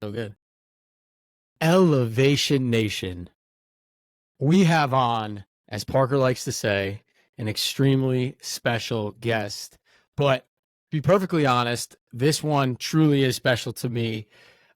So good. Elevation Nation. We have on, as Parker likes to say, an extremely special guest. But to be perfectly honest, this one truly is special to me.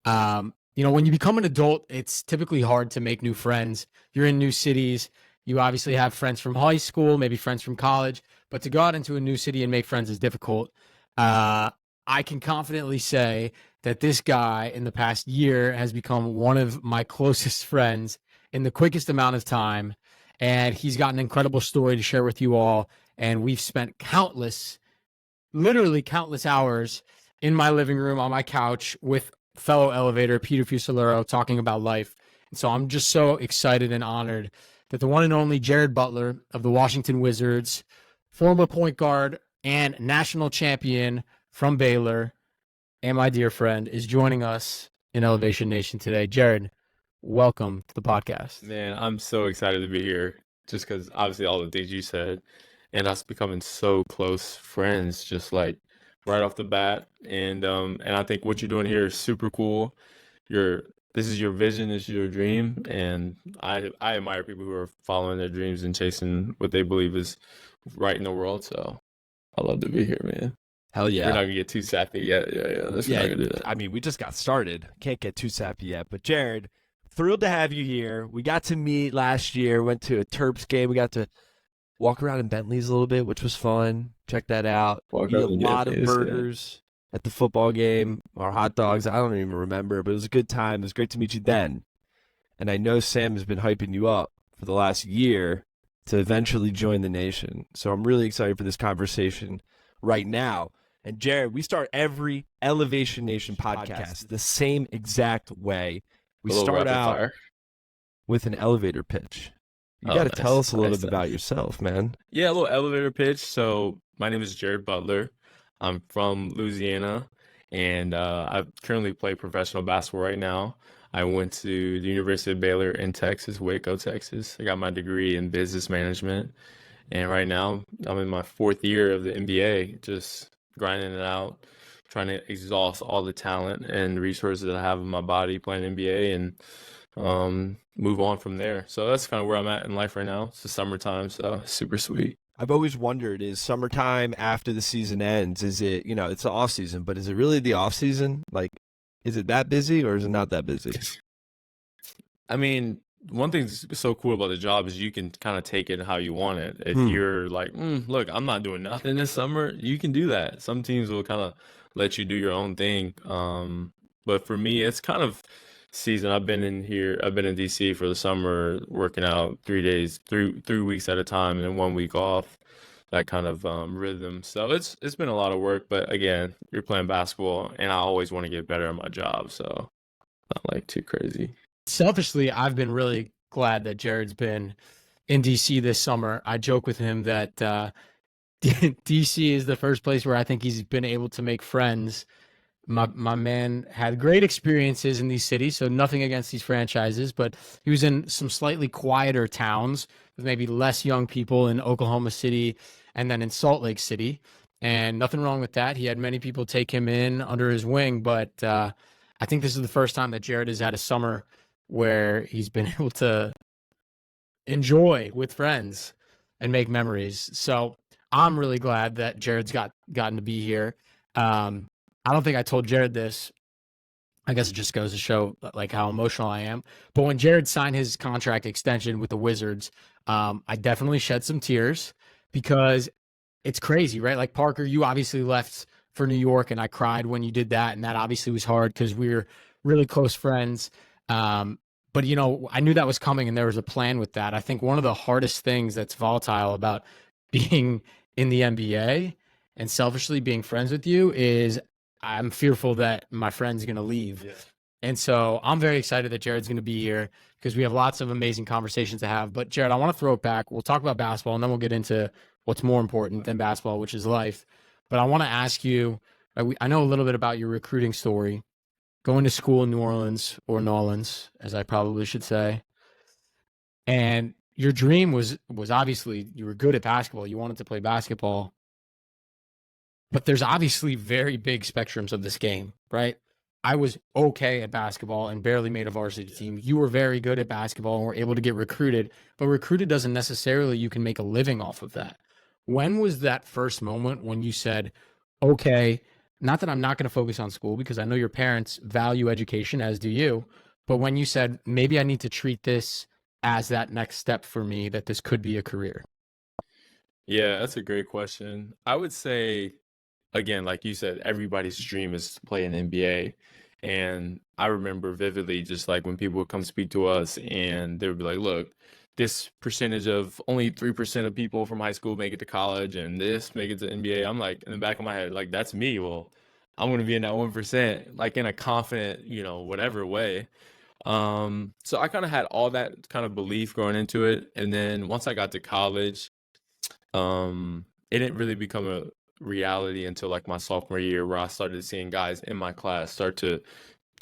When you become an adult, it's typically hard to make new friends. You're in new cities. You obviously have friends from high school, maybe friends from college, but to go out into a new city and make friends is difficult. I can confidently say that this guy in the past year has become one of my closest friends in the quickest amount of time. And he's got an incredible story to share with you all. And we've spent literally countless hours in my living room on my couch with fellow elevator Peter Fusiliero talking about life. And so I'm just so excited and honored that the one and only Jared Butler of the Washington Wizards, former point guard and national champion from Baylor, and my dear friend, is joining us in Elevation Nation today. Jared, welcome to the podcast. Man, I'm so excited to be here just because obviously all the things you said and us becoming so close friends just like right off the bat. And I think what you're doing here is super cool. This is your vision, this is your dream, and I admire people who are following their dreams and chasing what they believe is right in the world. So I love to be here, man. Hell yeah. We're not gonna get too sappy yet. Yeah. Let's not gonna do that. I mean, we just got started. Can't get too sappy yet. But Jared, thrilled to have you here. We got to meet last year, went to a Terps game. We got to walk around in Bentleys a little bit, which was fun. Check that out. Eat a lot of burgers at the football game, or hot dogs. I don't even remember, but it was a good time. It was great to meet you then. And I know Sam has been hyping you up for the last year to eventually join the nation. So I'm really excited for this conversation right now. And Jared, we start every Elevation Nation podcast the same exact way. We start out with an elevator pitch. You got to tell us a little bit about yourself, man. Yeah, a little elevator pitch. So my name is Jared Butler. I'm from Louisiana, and I currently play professional basketball right now. I went to the University of Baylor in Texas, Waco, Texas. I got my degree in business management. And right now, I'm in my fourth year of the NBA, just grinding it out, trying to exhaust all the talent and resources that I have in my body playing NBA and move on from there. So that's kind of where I'm at in life right now. It's the summertime, so super sweet. I've always wondered, is summertime after the season ends, is it, it's the off season, but is it really the off season? Like, is it that busy or is it not that busy? I mean, one thing that's so cool about the job is you can kind of take it how you want it. If you're like, look, I'm not doing nothing this summer, you can do that. Some teams will kind of let you do your own thing. But for me, it's kind of season. I've been in DC for the summer, working out 3 weeks at a time, and then 1 week off, that kind of rhythm. So it's been a lot of work, but again, you're playing basketball, and I always want to get better at my job, so not like too crazy. Selfishly, I've been really glad that Jared's been in DC this summer. I joke with him that DC is the first place where I think he's been able to make friends. My man had great experiences in these cities, so nothing against these franchises, but he was in some slightly quieter towns with maybe less young people in Oklahoma City and then in Salt Lake City, and nothing wrong with that. He had many people take him in under his wing, but I think this is the first time that Jared has had a summer where he's been able to enjoy with friends and make memories. So I'm really glad that Jared's gotten to be here. I don't think I told Jared this. I guess it just goes to show like how emotional I am. But when Jared signed his contract extension with the Wizards, I definitely shed some tears because it's crazy, right? Like Parker, you obviously left for New York, and I cried when you did that, and that obviously was hard because we were really close friends. But I knew that was coming, and there was a plan with that. I think one of the hardest things that's volatile about being in the NBA and selfishly being friends with you is I'm fearful that my friend's going to leave. Yeah. And so I'm very excited that Jared's going to be here because we have lots of amazing conversations to have. But Jared, I want to throw it back. We'll talk about basketball, and then we'll get into what's more important than basketball, which is life. But I want to ask you, I know a little bit about your recruiting story, going to school in New Orleans, or Nolans, as I probably should say. And your dream was obviously you were good at basketball. You wanted to play basketball. But there's obviously very big spectrums of this game, right? I was okay at basketball and barely made a varsity team. You were very good at basketball and were able to get recruited, but recruited doesn't necessarily you can make a living off of that. When was that first moment when you said, okay, not that I'm not going to focus on school because I know your parents value education, as do you, but when you said, maybe I need to treat this as that next step for me, that this could be a career? Yeah, that's a great question. I would say, again, like you said, everybody's dream is to play in the NBA. And I remember vividly just like when people would come speak to us and they would be like, look, this percentage of only 3% of people from high school make it to college and this make it to NBA. I'm like, in the back of my head, like, that's me. Well, I'm going to be in that 1%, like in a confident, whatever way. So I kind of had all that kind of belief going into it. And then once I got to college, it didn't really become a reality until like my sophomore year where I started seeing guys in my class start to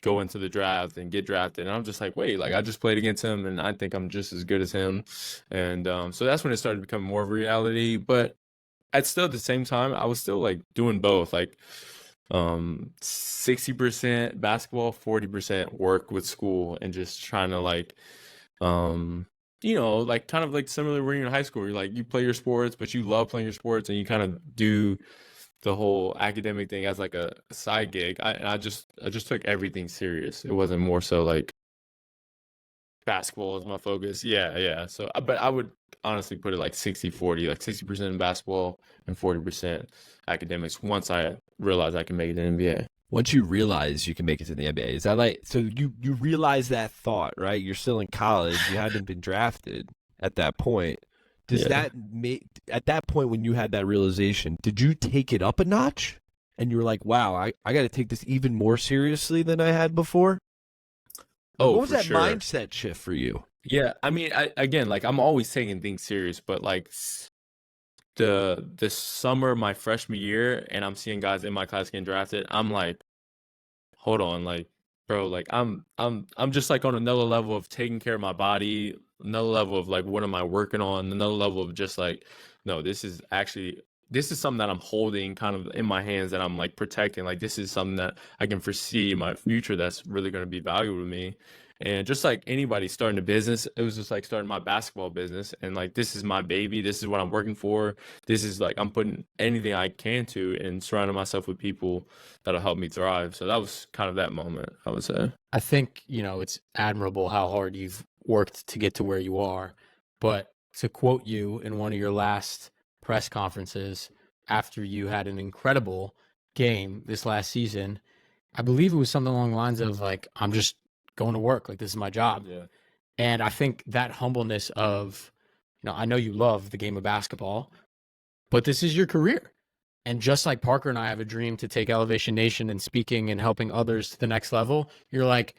go into the draft and get drafted. And I'm just like, wait, like I just played against him and I think I'm just as good as him. And so that's when it started becoming more of a reality. But at the same time, I was still like doing both, like 60% basketball, 40% work with school and just trying to like like kind of like similar when you're in high school, you're like you play your sports, but you love playing your sports and you kind of do the whole academic thing as like a side gig. I just took everything serious. It wasn't more so like basketball is my focus. Yeah. So, but I would honestly put it like 60-40, like 60% in basketball and 40% academics once I realized I can make it in the NBA. Once you realize you can make it to the NBA, is that like, so you realize that thought, right? You're still in college. You hadn't been drafted at that point. Does that make, at that point when you had that realization, did you take it up a notch? And you were like, wow, I got to take this even more seriously than I had before? Oh, what was for that sure. mindset shift for you? Yeah, I mean, again, like I'm always taking things serious, but like the summer my freshman year, and I'm seeing guys in my class getting drafted, I'm like, hold on, like, bro, like I'm just like on another level of taking care of my body, another level of like what am I working on, another level of just like, no, this is something that I'm holding kind of in my hands that I'm like protecting. Like this is something that I can foresee in my future that's really going to be valuable to me. And just like anybody starting a business, it was just like starting my basketball business. And like, this is my baby. This is what I'm working for. This is like, I'm putting anything I can to and surrounding myself with people that'll help me thrive. So that was kind of that moment, I would say. I think, it's admirable how hard you've worked to get to where you are. But to quote you in one of your last press conferences after you had an incredible game this last season, I believe it was something along the lines of like, I'm just going to work. Like, this is my job. Yeah. And I think that humbleness of, I know you love the game of basketball, but this is your career. And just like Parker and I have a dream to take Elevation Nation and speaking and helping others to the next level, you're like,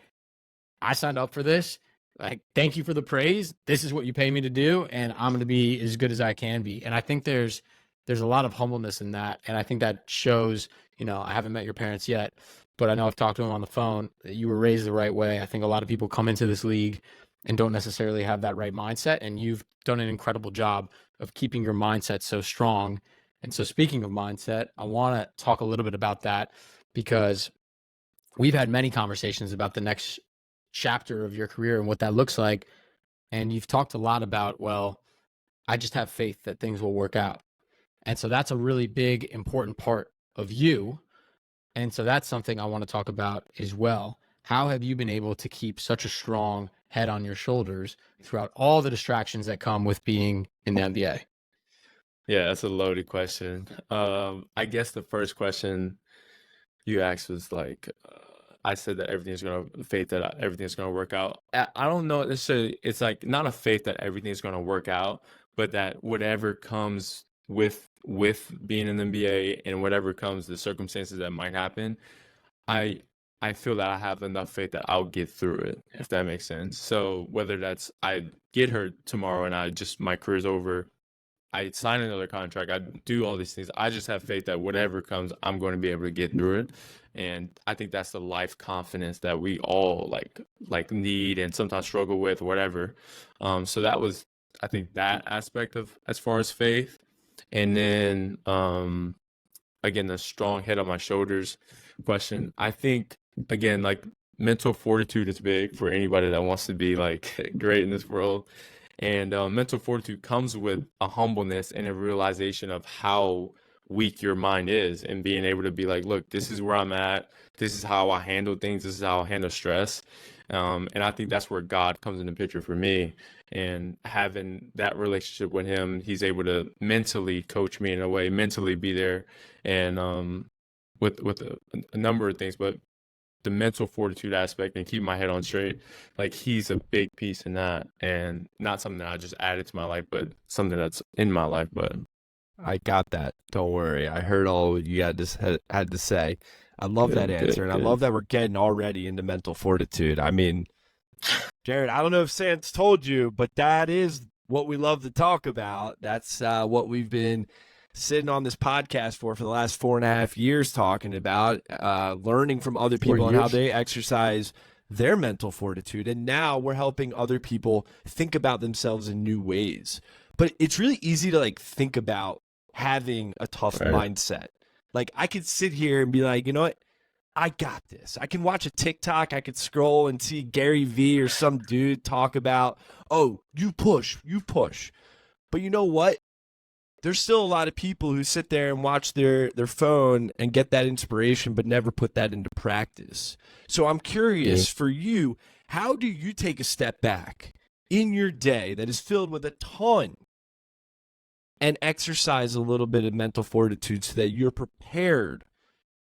I signed up for this. Like, thank you for the praise. This is what you pay me to do, and I'm going to be as good as I can be. And I think there's a lot of humbleness in that, and I think that shows. I haven't met your parents yet, but I know I've talked to them on the phone. You were raised the right way. I think a lot of people come into this league and don't necessarily have that right mindset, and you've done an incredible job of keeping your mindset so strong. And so, speaking of mindset, I want to talk a little bit about that because we've had many conversations about the next chapter of your career and what that looks like. And you've talked a lot about, well, I just have faith that things will work out. And so that's a really big, important part of you. And so that's something I want to talk about as well. How have you been able to keep such a strong head on your shoulders throughout all the distractions that come with being in the NBA? Yeah, that's a loaded question. I guess the first question you asked was like, I said that faith that everything's gonna work out. I don't know necessarily. It's like not a faith that everything's gonna work out, but that whatever comes with being in the NBA and whatever comes, the circumstances that might happen, I feel that I have enough faith that I'll get through it, if that makes sense. So whether that's I get hurt tomorrow and my career's over, I sign another contract, I do all these things. I just have faith that whatever comes, I'm going to be able to get through it. And I think that's the life confidence that we all like need and sometimes struggle with, whatever. So that was, I think, that aspect of as far as faith. And then again, the strong head on my shoulders question. I think again, like mental fortitude is big for anybody that wants to be like great in this world. And mental fortitude comes with a humbleness and a realization of how weak your mind is, and being able to be like, look, this is where I'm at. This is how I handle things. This is how I handle stress. And I think that's where God comes in the picture for me. And having that relationship with him, he's able to mentally coach me in a way, mentally be there, and with a number of things, but the mental fortitude aspect and keep my head on straight, like he's a big piece in that, and not something that I just added to my life, but something that's in my life. But I got that. Don't worry. I heard all you had to say. I love that answer, and I love that we're getting already into mental fortitude. I mean, Jared, I don't know if Sans told you, but that is what we love to talk about. That's what we've been sitting on this podcast for the last 4.5 years talking about, learning from other people and how they exercise their mental fortitude. And now we're helping other people think about themselves in new ways. But it's really easy to like think about having a tough mindset. Like I could sit here and be like, you know what? I got this. I can watch a TikTok. I could scroll and see Gary Vee or some dude talk about, oh, you push. But you know what? There's still a lot of people who sit there and watch their phone and get that inspiration, but never put that into practice. So I'm curious for you, how do you take a step back in your day that is filled with a ton and exercise a little bit of mental fortitude so that you're prepared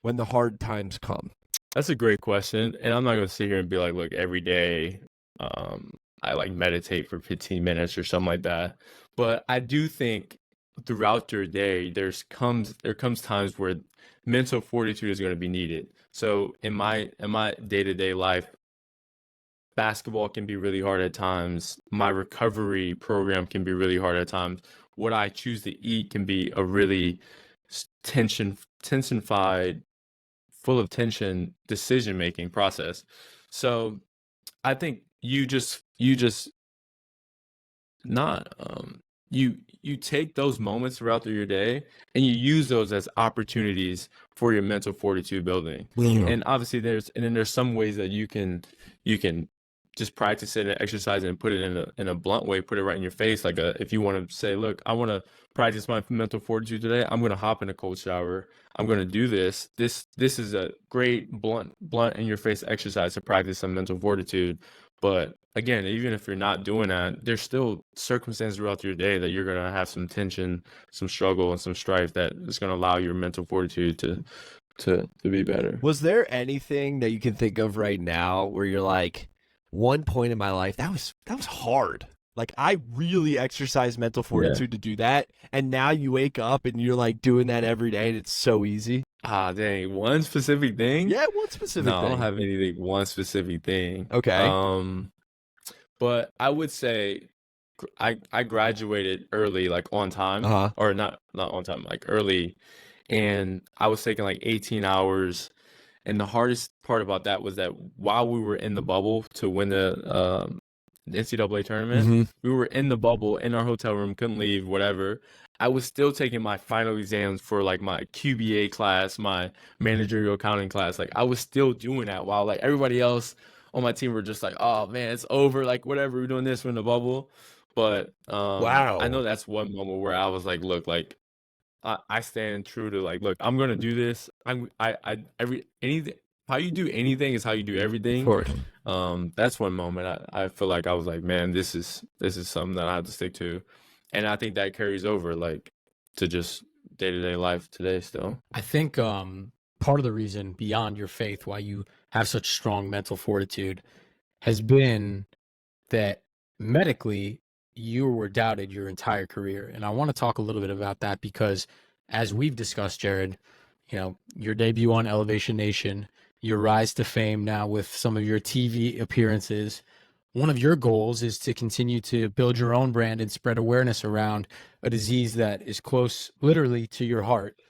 when the hard times come? That's a great question. And I'm not going to sit here and be like, look, every day I like meditate for 15 minutes or something like that. But I do think throughout your day, there comes times where mental fortitude is going to be needed. So in my day-to-day life, basketball can be really hard at times. My recovery program can be really hard at times. What I choose to eat can be a really tensified, full of tension decision-making process. So I think you not you take those moments throughout your day and you use those as opportunities for your mental fortitude building. And obviously there's some ways that you can just practice it and exercise it and put it in a blunt way, put it right in your face. Like if you want to say, look, I want to practice my mental fortitude today, I'm going to hop in a cold shower. I'm going to do this. This is a great blunt in your face exercise to practice some mental fortitude. But again, even if you're not doing that, there's still circumstances throughout your day that you're going to have some tension, some struggle, and some strife that is going to allow your mental fortitude to be better. Was there anything that you can think of right now where you're like, one point in my life that was hard? Like I really exercised mental fortitude to do that, and now you wake up and you're like doing that every day, and it's so easy. Ah, dang! One specific thing? Yeah, one specific thing. No, I don't have anything. One specific thing. Okay. But I would say I graduated early, like on time, or not on time, like early, and I was taking like 18 hours. And the hardest part about that was that while we were in the bubble to win the NCAA tournament, we were in the bubble in our hotel room, couldn't leave, whatever. I was still taking my final exams for like my QBA class, my managerial accounting class. Like I was still doing that while like everybody else on my team were just like, oh man, it's over. Like whatever, we're doing this, we're in the bubble. But wow, I know that's one moment where I was like, look, like I stand true to like, look, I'm gonna do this. Anything. How you do anything is how you do everything. Of course. That's one moment I feel like I was like, man, this is something that I have to stick to, and I think that carries over like to just day-to-day life today still. I think part of the reason beyond your faith why you have such strong mental fortitude has been that medically you were doubted your entire career. And I want to talk a little bit about that because as we've discussed, Jared, you know, your debut on Elevation Nation, your rise to fame now with some of your TV appearances, one of your goals is to continue to build your own brand and spread awareness around a disease that is close literally to your heart.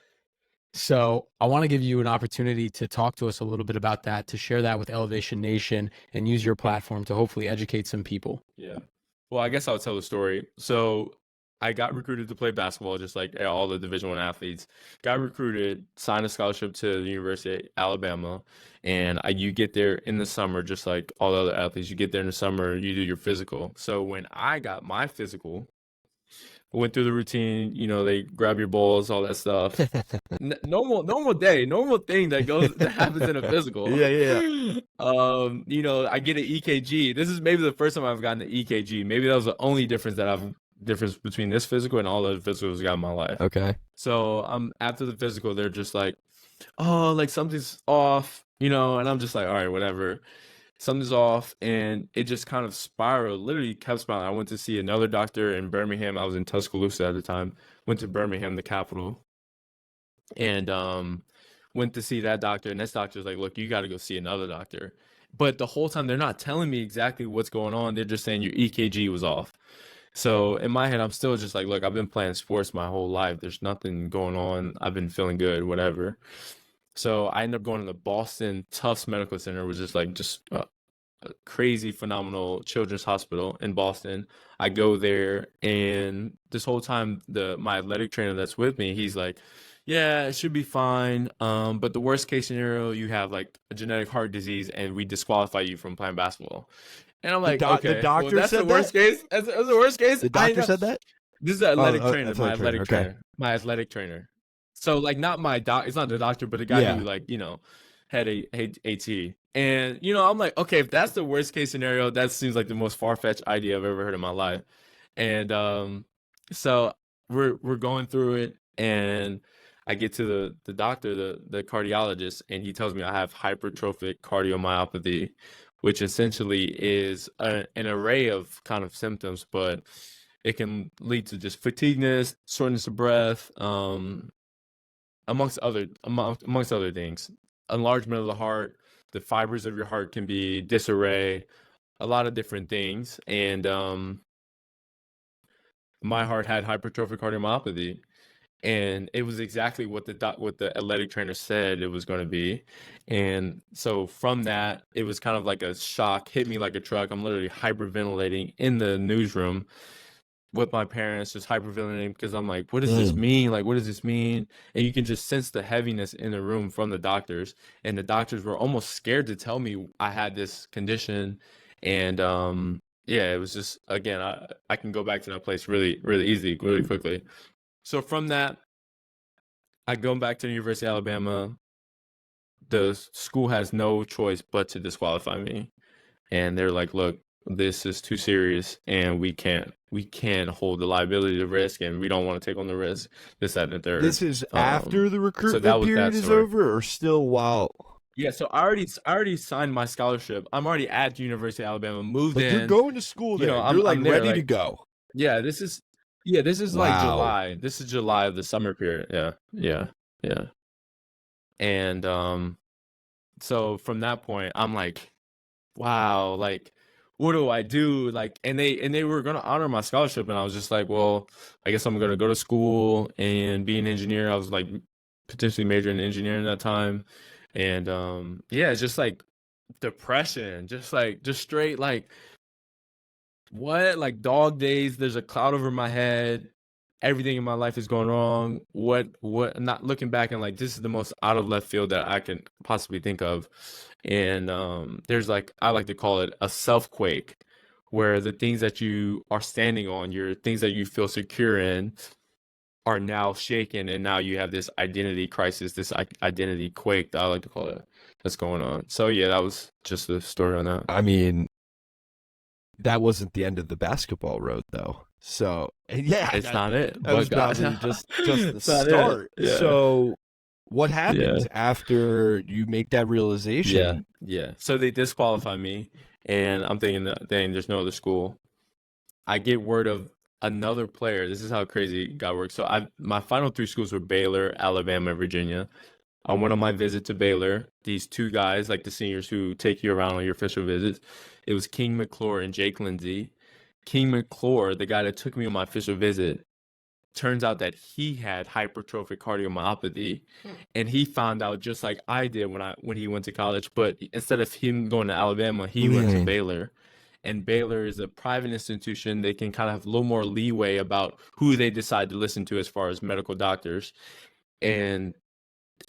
So I want to give you an opportunity to talk to us a little bit about that, to share that with Elevation Nation and use your platform to hopefully educate some people. Yeah. Well, I guess I'll tell the story. So I got recruited to play basketball, just like all the Division I athletes. Got recruited, signed a scholarship to the University of Alabama, and you get there in the summer, just like all the other athletes. You get there in the summer, you do your physical. So when I got my physical, went through the routine. They grab your balls, all that stuff. Normal day, normal thing that happens in a physical. Yeah. I get an EKG. This is maybe the first time I've gotten an EKG. Maybe that was the only difference between this physical and all the physicals I got in my life. Okay. So after the physical, they're just like, oh, like something's off, and I'm just like, all right, whatever. Something's off, and it just kind of spiraled, literally kept spiraling. I went to see another doctor in Birmingham. I was in Tuscaloosa at the time. Went to Birmingham, the capital, and went to see that doctor, and this doctor's like, look, you got to go see another doctor. But the whole time, they're not telling me exactly what's going on. They're just saying your EKG was off. So in my head, I'm still just like, look, I've been playing sports my whole life. There's nothing going on. I've been feeling good, whatever. So I ended up going to the Boston Tufts Medical Center, which is like just a crazy, phenomenal children's hospital in Boston. I go there, and this whole time, my athletic trainer that's with me, he's like, yeah, it should be fine. But the worst case scenario, you have like a genetic heart disease, and we disqualify you from playing basketball. And I'm like, okay, the doctor well, that's said the worst case. That's the worst case. The doctor said that? This is the athletic trainer, athletic my trainer, athletic okay. trainer, my athletic trainer. So like, not my doc. It's not the doctor, but the guy who like had a AT. And I'm like, okay, if that's the worst case scenario, that seems like the most far-fetched idea I've ever heard in my life. And so we're going through it, and I get to the doctor, the cardiologist, and he tells me I have hypertrophic cardiomyopathy, which essentially is an array of kind of symptoms, but it can lead to just fatigueness, shortness of breath, amongst other things. Enlargement of the heart, the fibers of your heart can be disarray, a lot of different things. And my heart had hypertrophic cardiomyopathy, and it was exactly what the athletic trainer said it was going to be. And so from that, it was kind of like a shock, hit me like a truck. I'm literally hyperventilating in the newsroom with my parents, just hyperventilating, because I'm like, what does this mean? Like, what does this mean? And you can just sense the heaviness in the room from the doctors, and the doctors were almost scared to tell me I had this condition. And yeah, it was just, again, I can go back to that place really, really easy, really quickly. So from that, I go back to the University of Alabama. The school has no choice but to disqualify me. And they're like, look, this is too serious, and we can't hold the liability, the risk, and we don't want to take on the risk, this, that, and the third. This is after the recruitment period is story. over, or still while? Yeah, so I already signed my scholarship. I'm already at the University of Alabama, moved in. You're going to school there. I'm you're like there, ready to go. Yeah, this is like July. This is July of the summer period. Yeah. And so from that point, I'm like, wow, like, what do I do? Like, and they were gonna honor my scholarship, and I was just like, well, I guess I'm gonna go to school and be an engineer. I was like potentially majoring in engineering at that time. And yeah, it's just like depression, just straight like, what, like dog days. There's a cloud over my head. Everything in my life is going wrong. What not looking back, and like, this is the most out of left field that I can possibly think of. And there's like, I like to call it a self-quake, where the things that you are standing on, your things that you feel secure in, are now shaken, and now you have this identity crisis, this identity quake that I like to call it, that's going on. So yeah, that was just the story on that. I mean, that wasn't the end of the basketball road, though. So yeah, it's not it. That was probably just the start. Yeah. So what happens after you make that realization? Yeah. So they disqualify me, and I'm thinking, dang, there's no other school. I get word of another player. This is how crazy God works. So my final three schools were Baylor, Alabama, and Virginia. I went on my visit to Baylor. These two guys, like the seniors who take you around on your official visits, it was King McClure and Jake Lindsey. King McClure, the guy that took me on my official visit, turns out that he had hypertrophic cardiomyopathy, and he found out just like I did when he went to college. But instead of him going to Alabama, he went to Baylor. and Baylor is a private institution. They can kind of have a little more leeway about who they decide to listen to as far as medical doctors. And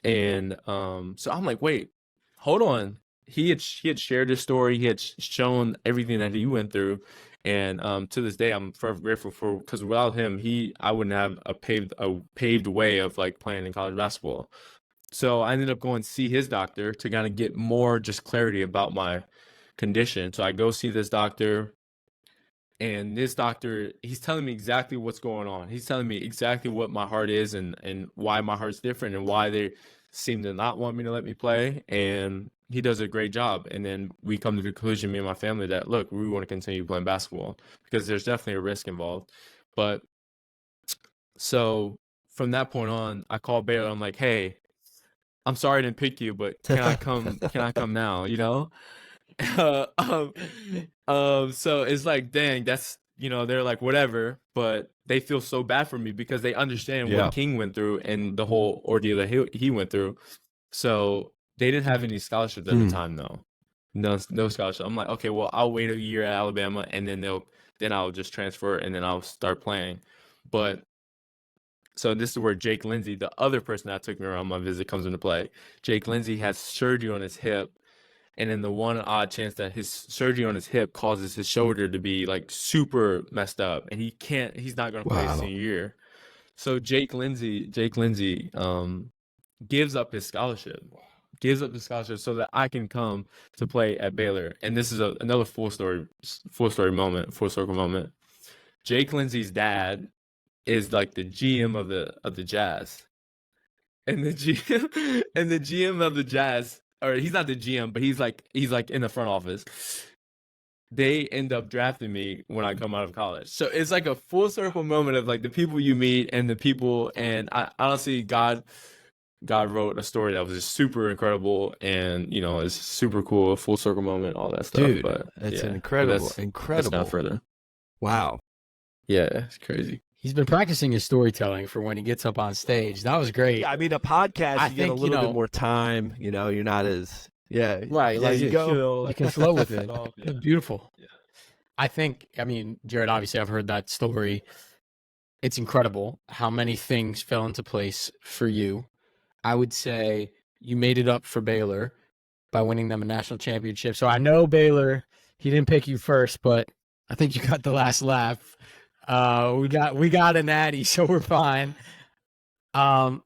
so I'm like, wait, hold on. He had shared his story. He had shown everything that he went through. And to this day, I'm forever grateful for, because without him, I wouldn't have a paved way of like playing in college basketball. So I ended up going to see his doctor to kind of get more just clarity about my condition. So I go see this doctor, and this doctor, he's telling me exactly what's going on. He's telling me exactly what my heart is and why my heart's different and why they seem to not want me to let me play. And he does a great job. And then we come to the conclusion, me and my family, that, look, we want to continue playing basketball because there's definitely a risk involved. But so from that point on, I called Baylor. I'm like, hey, I'm sorry I didn't pick you, but can I come? Can I come now? You know? So it's like, dang, that's, they're like, whatever, but they feel so bad for me because they understand what King went through and the whole ordeal that he went through. So they didn't have any scholarships at the time, though. No scholarship. I'm like, okay, well, I'll wait a year at Alabama, and then I'll just transfer, and then I'll start playing. But so this is where Jake Lindsey, the other person that took me around my visit, comes into play. Jake Lindsey has surgery on his hip. And then the one odd chance that his surgery on his hip causes his shoulder to be like super messed up, and he's not going to play his senior year. So Jake Lindsey gives up his scholarship so that I can come to play at Baylor. And this is another full circle moment. Jake Lindsey's dad is like the GM of the Jazz, and the GM of the Jazz. Or he's not the GM, but he's like in the front office. They end up drafting me when I come out of college. So it's like a full circle moment of like the people you meet and the people. And I honestly, God wrote a story that was just super incredible, and it's super cool, a full circle moment, all that stuff. Dude, but it's yeah, incredible. That's not further. Wow. Yeah, it's crazy. He's been practicing his storytelling for when he gets up on stage. That was great. Yeah, I mean, a podcast, you get a little bit more time. You're not as right. Like you go. You can flow with it. Yeah. Beautiful. Yeah. I mean, Jared, obviously, I've heard that story. It's incredible how many things fell into place for you. I would say you made it up for Baylor by winning them a national championship. So I know Baylor, he didn't pick you first, but I think you got the last laugh. We got a natty, so we're fine. And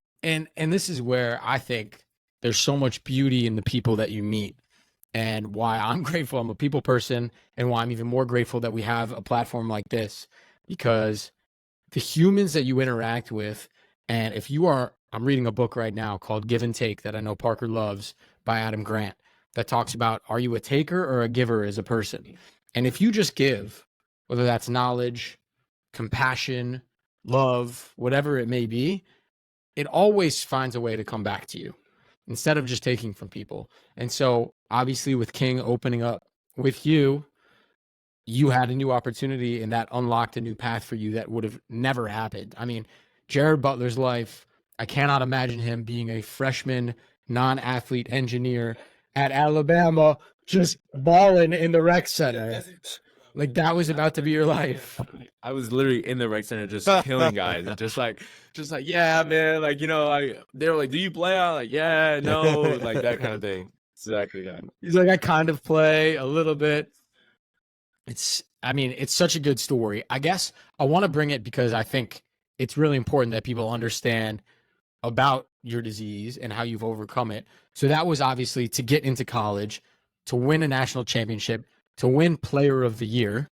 this is where I think there's so much beauty in the people that you meet, and why I'm grateful. I'm a people person, and why I'm even more grateful that we have a platform like this, because the humans that you interact with, and I'm reading a book right now called Give and Take that I know Parker loves, by Adam Grant, that talks about, are you a taker or a giver as a person? And if you just give, whether that's knowledge, compassion, love, whatever it may be, it always finds a way to come back to you instead of just taking from people. And so obviously with King opening up with you, you had a new opportunity, and that unlocked a new path for you that would have never happened. I mean, Jared Butler's life, I cannot imagine him being a freshman non-athlete engineer at Alabama, just balling in the rec center. Like, that was about to be your life. I was literally in the rec center just killing guys. just like, yeah, man. Like, they were like, do you play out? Like, yeah, no, like that kind of thing. Exactly. Yeah. He's like, I kind of play a little bit. It's such a good story. I guess I want to bring it because I think it's really important that people understand about your disease and how you've overcome it. So that was obviously to get into college, to win a national championship, to win Player of the Year.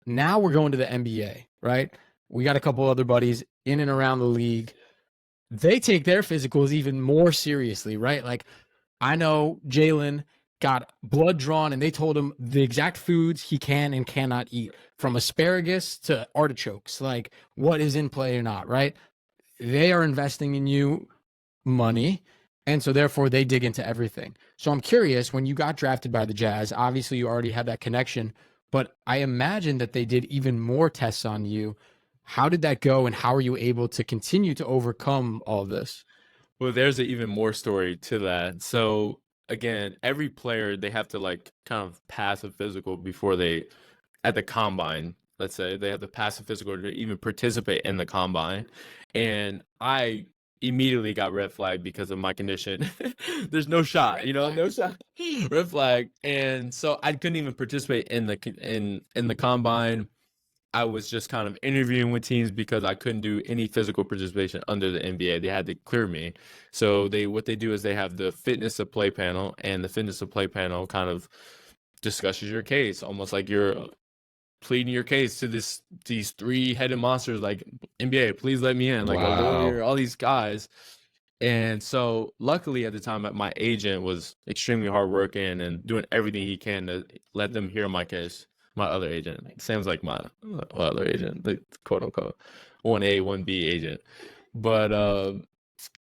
Now we're going to the NBA, right? We got a couple other buddies in and around the league. They take their physicals even more seriously, right? Like, I know Jalen got blood drawn, and they told him the exact foods he can and cannot eat, from asparagus to artichokes, like what is in play or not, right? They are investing in you money, and so therefore they dig into everything. So I'm curious, when you got drafted by the Jazz, obviously you already had that connection, but I imagine that they did even more tests on you. How did that go, and how are you able to continue to overcome all of this? Well, there's an even more story to that. So again, every player, they have to like kind of pass a physical before they, at the combine, let's say they have to pass a physical to even participate in the combine. And I immediately got red flagged because of my condition. There's no shot, no shot. Red flag. And so I couldn't even participate in the combine. I was just kind of interviewing with teams because I couldn't do any physical participation under the NBA. They had to clear me. So what they do is they have the fitness of play panel, and the fitness of play panel kind of discusses your case, almost like you're pleading your case to these three-headed monsters like NBA, please let me in, like a lawyer, all these guys. And so luckily at the time, my agent was extremely hardworking and doing everything he can to let them hear my case. My other agent, Sam's like my other agent, the quote unquote 1A, 1B agent. But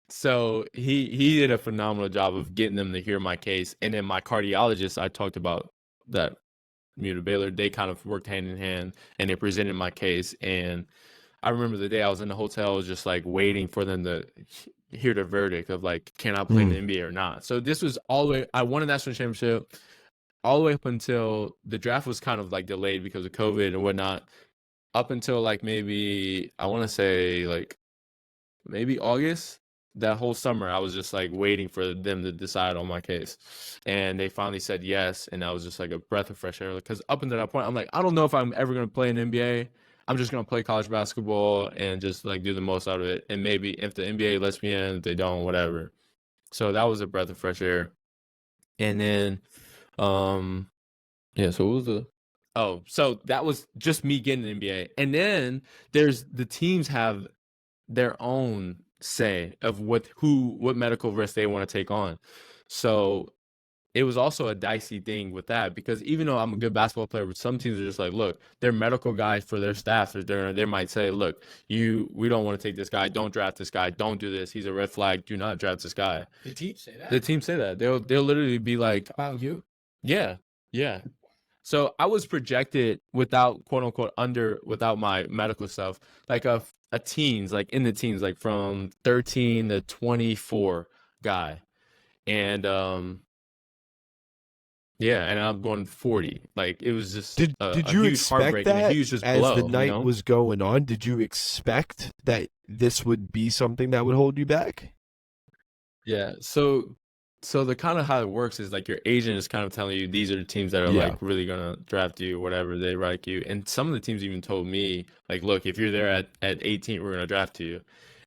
so he did a phenomenal job of getting them to hear my case. And then my cardiologist, I talked about that, University of Baylor, they kind of worked hand in hand and they presented my case. And I remember the day I was in the hotel, just like waiting for them to hear the verdict of like, can I play in the NBA or not? So this was all the way, I won a national championship all the way up until the draft was kind of like delayed because of COVID and whatnot. Up until like maybe, I want to say like maybe August, that whole summer, I was just like waiting for them to decide on my case. And they finally said yes. And that was just like a breath of fresh air. Because up until that point, I'm like, I don't know if I'm ever going to play in NBA. I'm just going to play college basketball and just like do the most out of it. And maybe if the NBA lets me in, if they don't, whatever. So that was a breath of fresh air. And then, yeah, so what was so that was just me getting an NBA. And then the teams have their own say of what medical risk they want to take on. So it was also a dicey thing with that, because even though I'm a good basketball player, but some teams are just like, look, they're medical guys for their staff. They might say, look, we don't want to take this guy. Don't draft this guy. Don't do this. He's a red flag. Do not draft this guy. The teams say that. The teams say that. They'll literally be like, About you? yeah. So I was projected without quote unquote without my medical stuff, like a teens, like in the teens, like from 13 to 24 guy. And yeah, and I'm going 40. Like it was just Did you huge expect heartbreak and a that huge just as blow, the night was going on? Did you expect that this would be something that would hold you back? Yeah. So the kind of how it works is like your agent is kind of telling you these are the teams that are like really gonna draft you, whatever, they like you. And some of the teams even told me, like, look, if you're there at 18, we're gonna draft you.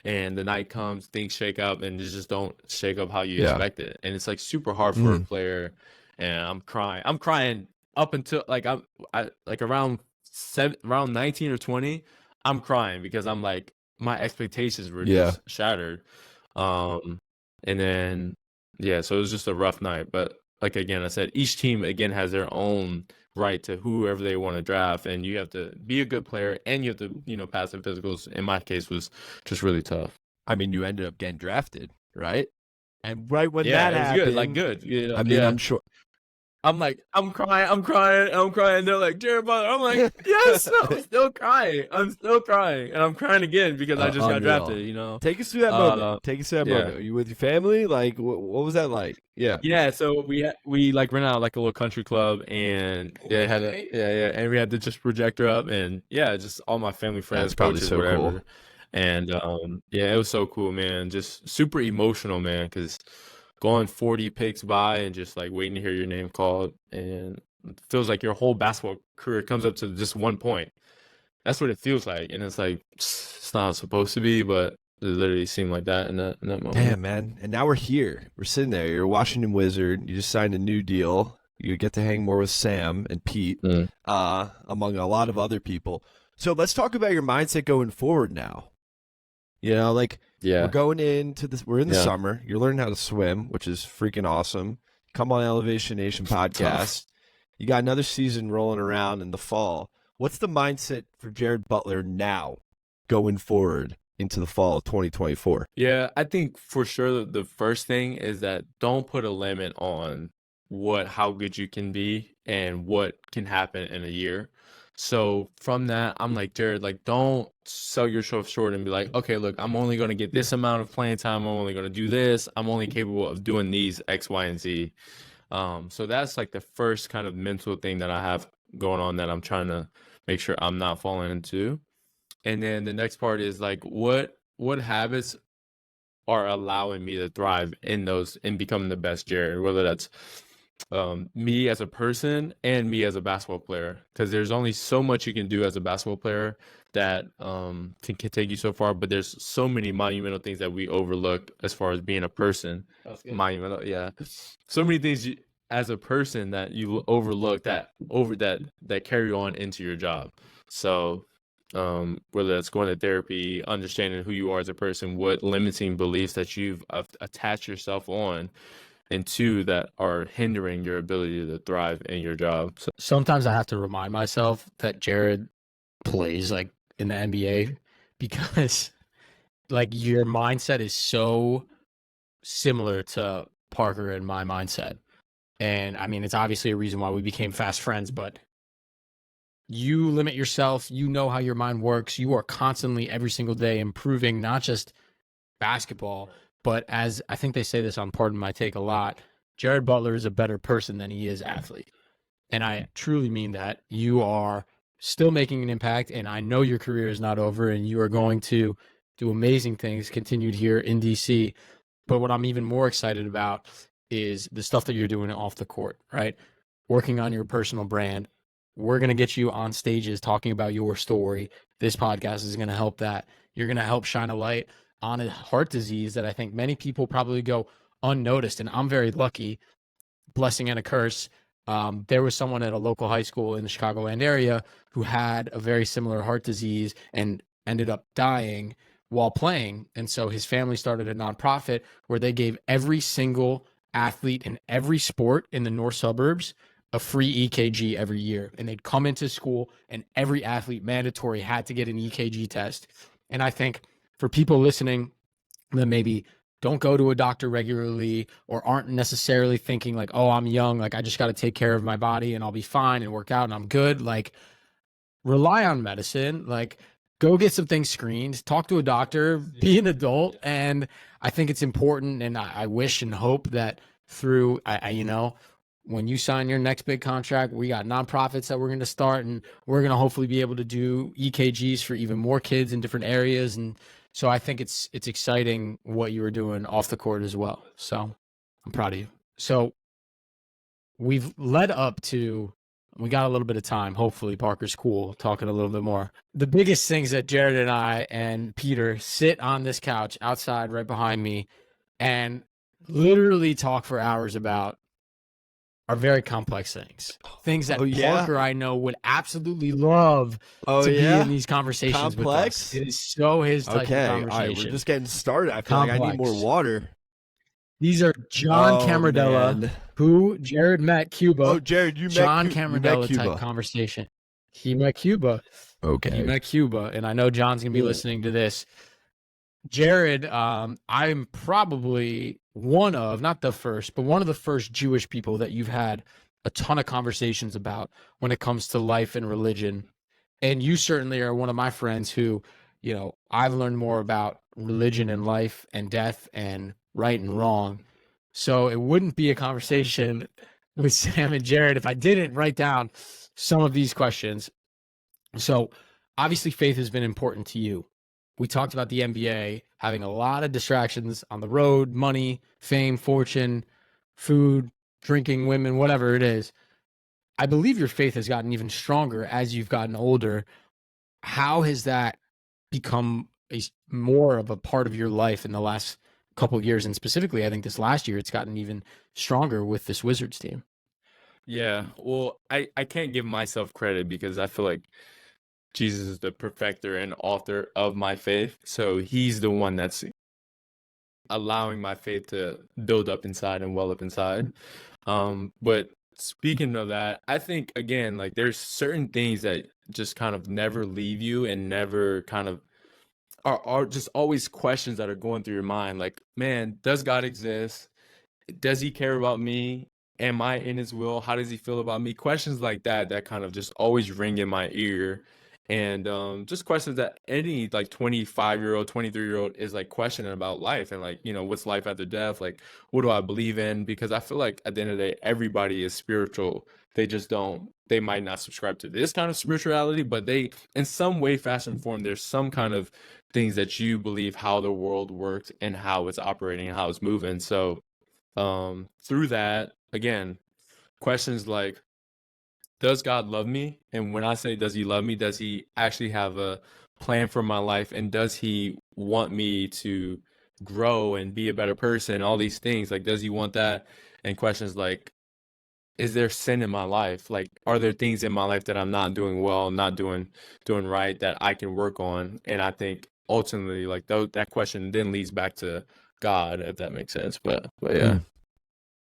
And the night comes, things shake up, and just don't shake up how you expect it. And it's like super hard for a player. And I'm crying. I'm crying up until like I like around 19 or 20. I'm crying because I'm like, my expectations were just shattered. And then yeah, so it was just a rough night. But like again, I said, each team again has their own right to whoever they want to draft, and you have to be a good player and you have to, pass the physicals. In my case, was just really tough. I mean, you ended up getting drafted, right? And right when Yeah, that it was happened, good, like good. I mean, I'm sure. I'm like, I'm crying. They're like, Jared Butler. I'm like, yes, I'm still crying. And I'm crying again because I just got drafted. Take us through that moment. Take us through that moment. Are you with your family? Like, what was that like? Yeah. Yeah. So we like rented out like a little country club, and and we had the just projector up, and just all my family, friends, That's probably coaches, so whatever. cool. And it was so cool, man. Just super emotional, man, because going 40 picks by and just like waiting to hear your name called, and it feels like your whole basketball career comes up to just one point. That's what it feels like, and it's like it's not supposed to be, but it literally seemed like that in that moment. Damn, man. And now we're here. We're sitting there. You're a Washington Wizard. You just signed a new deal. You get to hang more with Sam and Pete, among a lot of other people. So let's talk about your mindset going forward now. We're going into this. We're in the summer. You're learning how to swim, which is freaking awesome. Come on Elevation Nation podcast. You got another season rolling around in the fall. What's the mindset for Jared Butler now going forward into the fall of 2024? Yeah, I think for sure the first thing is that don't put a limit on how good you can be and what can happen in a year. So from that, I'm like, Jared, like, don't sell yourself short and be like, okay, look, I'm only going to get this amount of playing time. I'm only going to do this. I'm only capable of doing these X, Y, and Z. So that's like the first kind of mental thing that I have going on that I'm trying to make sure I'm not falling into. And then the next part is like, what habits are allowing me to thrive in those and becoming the best Jared, whether that's me as a person and me as a basketball player, because there's only so much you can do as a basketball player that can take you so far, but there's so many monumental things that we overlook as far as being a person. Monumental, yeah. So many things as a person that you overlook that carry on into your job. So whether that's going to therapy, understanding who you are as a person, what limiting beliefs that you've attached yourself on, and two that are hindering your ability to thrive in your job. So, Sometimes I have to remind myself that Jared plays like in the NBA because like your mindset is so similar to Parker and my mindset. And I mean, it's obviously a reason why we became fast friends, but you limit yourself. You know how your mind works. You are constantly every single day improving, not just basketball, but as I think they say this on Pardon My Take a lot, Jared Butler is a better person than he is athlete. And I truly mean that. You are still making an impact, and I know your career is not over, and you are going to do amazing things continued here in DC. But what I'm even more excited about is the stuff that you're doing off the court, right? Working on your personal brand. We're going to get you on stages talking about your story. This podcast is going to help that. You're going to help shine a light on a heart disease that I think many people probably go unnoticed. And I'm very lucky, blessing and a curse. There was someone at a local high school in the Chicagoland area who had a very similar heart disease and ended up dying while playing. And so his family started a nonprofit where they gave every single athlete in every sport in the north suburbs a free EKG every year. And they'd come into school and every athlete mandatory had to get an EKG test. And I think for people listening that maybe don't go to a doctor regularly or aren't necessarily thinking like, oh, I'm young, like I just got to take care of my body and I'll be fine and work out and I'm good. Like rely on medicine, like go get some things screened, talk to a doctor, be an adult. And I think it's important. And I wish and hope that through, when you sign your next big contract, we got nonprofits that we're going to start and we're going to hopefully be able to do EKGs for even more kids in different areas. And so I think it's exciting what you were doing off the court as well. So I'm proud of you. So we've led up to, we got a little bit of time. Hopefully Parker's cool talking a little bit more. The biggest things that Jared and I and Peter sit on this couch outside right behind me and literally talk for hours about are very complex things that Parker I know would absolutely love to be in these conversations complex? with us. It is so his type of conversation. All right, we're just getting started. I feel like I need more water. These are John Camarella, who Jared met Cuba. Oh, Jared, you John met Camarella Cuba. type conversation. He met Cuba. Okay. He met Cuba, and I know John's going to be listening to this. Jared, I'm probably one of, not the first, but one of the first Jewish people that you've had a ton of conversations about when it comes to life and religion. And you certainly are one of my friends who, I've learned more about religion and life and death and right and wrong. So it wouldn't be a conversation with Sam and Jared if I didn't write down some of these questions. So obviously faith has been important to you. We talked about the NBA having a lot of distractions on the road, money, fame, fortune, food, drinking, women, whatever it is. I believe your faith has gotten even stronger as you've gotten older. How has that become more of a part of your life in the last couple of years? And specifically, I think this last year, it's gotten even stronger with this Wizards team. Yeah, well, I can't give myself credit because I feel like Jesus is the perfecter and author of my faith. So he's the one that's allowing my faith to build up inside and well up inside. But speaking of that, I think, again, like there's certain things that just kind of never leave you and never kind of are just always questions that are going through your mind. Like, man, does God exist? Does he care about me? am I in his will? How does he feel about me? Questions like that kind of just always ring in my ear. And just questions that any like 25-year-old, 23-year-old is like questioning about life and like, what's life after death? Like, what do I believe in? Because I feel like at the end of the day, everybody is spiritual. They might not subscribe to this kind of spirituality, but they, in some way, fashion, form, there's some kind of things that you believe how the world works and how it's operating and how it's moving. So through that, again, questions like, does God love me? And when I say, does he love me, does he actually have a plan for my life? And does he want me to grow and be a better person? All these things, like, does he want that? And questions like, is there sin in my life? Like, are there things in my life that I'm not doing well, not doing right that I can work on? And I think ultimately, like, that question then leads back to God, if that makes sense. But yeah.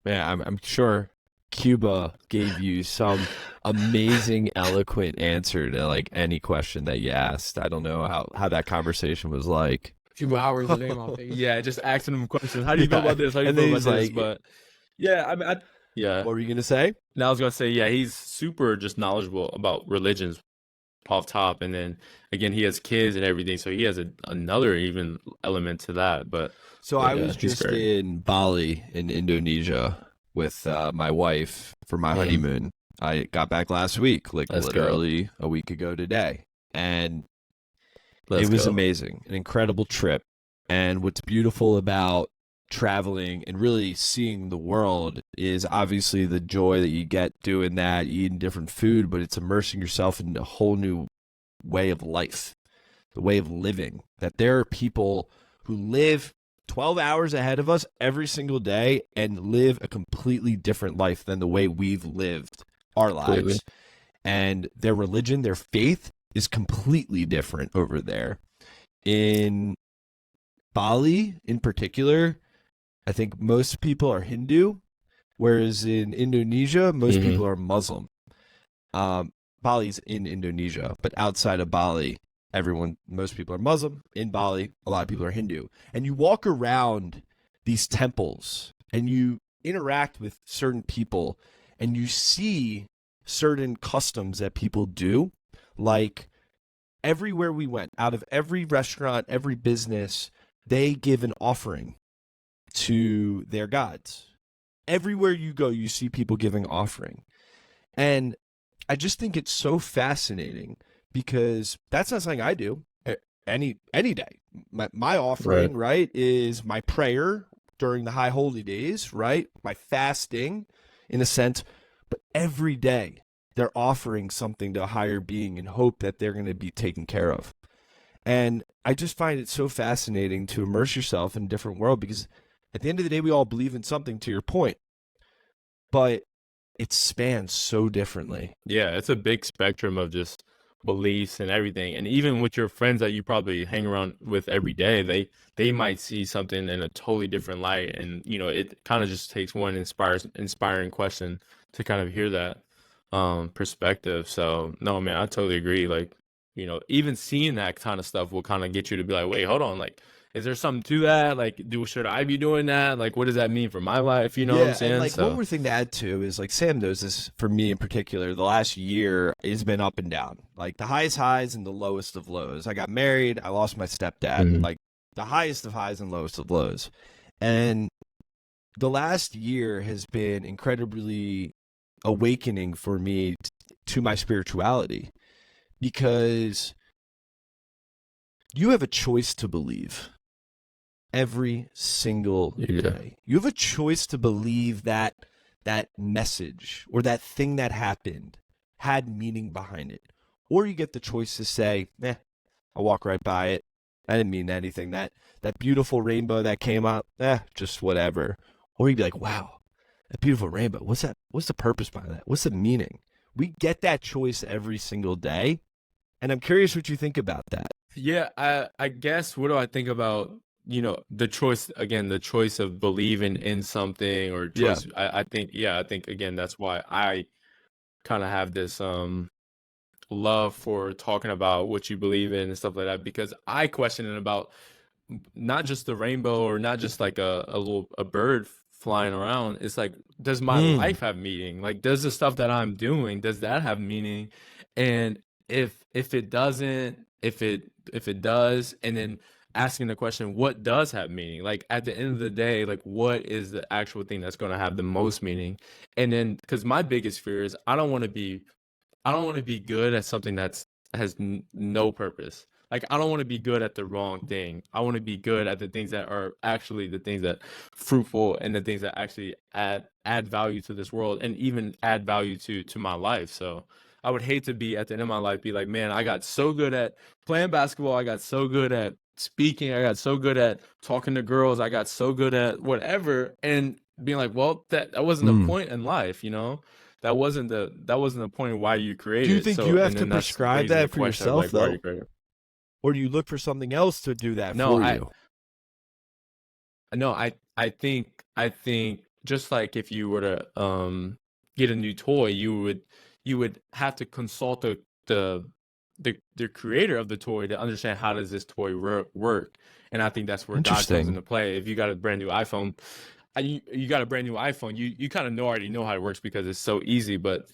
Yeah, I'm sure Cuba gave you some amazing, eloquent answer to like any question that you asked. I don't know how that conversation was like. A few hours a day, my face. Yeah, just asking him questions. How do you feel about this? How do you And feel then about he's this? like- But yeah, I mean, yeah. What were you gonna say? Now I was gonna say, yeah, he's super just knowledgeable about religions off top, and then again, he has kids and everything, so he has another even element to that. But So yeah, I was he's just great. in Bali in Indonesia with my wife for my honeymoon. I got back last week, like Let's go. literally a week ago today. And Let's it was go. amazing, an incredible trip. And what's beautiful about traveling and really seeing the world is obviously the joy that you get doing that, eating different food, but it's immersing yourself in a whole new way of life, the way of living. That there are people who live 12 hours ahead of us every single day and live a completely different life than the way we've lived our lives. Completely. And their religion, their faith is completely different over there. In Bali, in particular, I think most people are Hindu, whereas in Indonesia, most people are Muslim. Bali's in Indonesia, but outside of Bali, most people are Muslim. In Bali, a lot of people are Hindu. And you walk around these temples and you interact with certain people and you see certain customs that people do. Like everywhere we went, out of every restaurant, every business, they give an offering to their gods. Everywhere you go, you see people giving offering. And I just think it's so fascinating because that's not something I do any day. My offering, right, is my prayer during the high holy days, right? My fasting, in a sense. But every day, they're offering something to a higher being in hope that they're going to be taken care of. And I just find it so fascinating to immerse yourself in a different world because at the end of the day, we all believe in something, to your point. But it spans so differently. Yeah, it's a big spectrum of just beliefs and everything. And even with your friends that you probably hang around with every day, they might see something in a totally different light. And, it kind of just takes one inspiring question to kind of hear that perspective. So, no, man, I totally agree. Like, even seeing that kind of stuff will kind of get you to be like, wait, hold on, like, is there something to that? Like, should I be doing that? Like, what does that mean for my life? You know what I'm saying? And like one more thing to add to is like Sam knows this for me in particular. The last year has been up and down, like the highest highs and the lowest of lows. I got married. I lost my stepdad. Like the highest of highs and lowest of lows. And the last year has been incredibly awakening for me to my spirituality because you have a choice to believe. Every single day. You have a choice to believe that message or that thing that happened had meaning behind it. Or you get the choice to say, I'll walk right by it. I didn't mean anything. That beautiful rainbow that came up, just whatever. Or you'd be like, wow, that beautiful rainbow. What's that? What's the purpose behind that? What's the meaning? We get that choice every single day. And I'm curious what you think about that. Yeah, I guess, what do I think about the choice of believing in something or choice. I think again, that's why I kind of have this love for talking about what you believe in and stuff like that, because I question it about not just the rainbow or not just like a bird flying around. It's like, does my life have meaning? Like, does the stuff that I'm doing, does that have meaning? And if it doesn't, if it does, and then asking the question, what does have meaning? Like at the end of the day, like what is the actual thing that's going to have the most meaning? And then, because my biggest fear is I don't want to be good at something has no purpose. Like I don't want to be good at the wrong thing. I want to be good at the things that are actually the things that fruitful and the things that actually add value to this world and even add value to my life. So I would hate to be at the end of my life be like, man, I got so good at playing basketball. I got so good at speaking. I got so good at talking to girls. I got so good at whatever, and being like, well, that wasn't the point in life, you know. That wasn't the point of why you created. Do you think so, you have and to then that's prescribe raising that the for question of, yourself, like, why though? you created it. Or do you look for something else to do that No, for I you? no, I think just like if you were to get a new toy, you would have to consult the creator of the toy to understand how does this toy work. And I think that's where God comes Interesting. into play. If you got a brand new iPhone, you got a brand new iPhone, you kind of already know how it works because it's so easy, but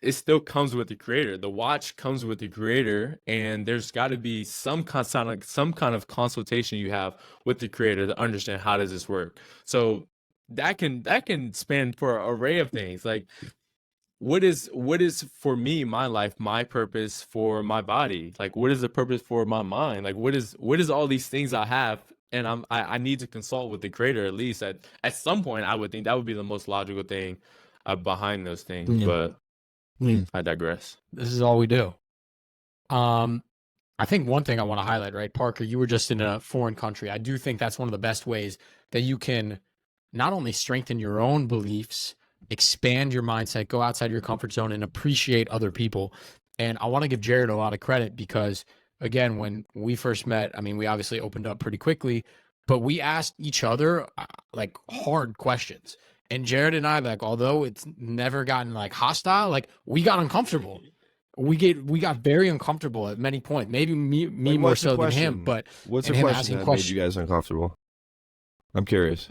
it still comes with the creator. The watch comes with the creator, and there's got to be some kind of consultation you have with the creator to understand how does this work. So that can span for an array of things. Like what is for me my life, my purpose for my body? Like what is the purpose for my mind? Like what is all these things I have? And I need to consult with the creator at least at some point. I would think that would be the most logical thing behind those things. Yeah. But Mm. I digress. This is all we do. I think one thing I want to highlight, right, Parker, you were just in a foreign country. I do think that's one of the best ways that you can not only strengthen your own beliefs, expand your mindset, go outside your comfort zone, and appreciate other people. And I want to give Jared a lot of credit because, again, when we first met, I mean, we obviously opened up pretty quickly, but we asked each other like hard questions. And Jared and I, like, although it's never gotten like hostile, like we got uncomfortable. We got very uncomfortable at many points. Maybe me Like, more what's the so than him, question? but What's and the him question asking that made questions. you guys uncomfortable? I'm curious.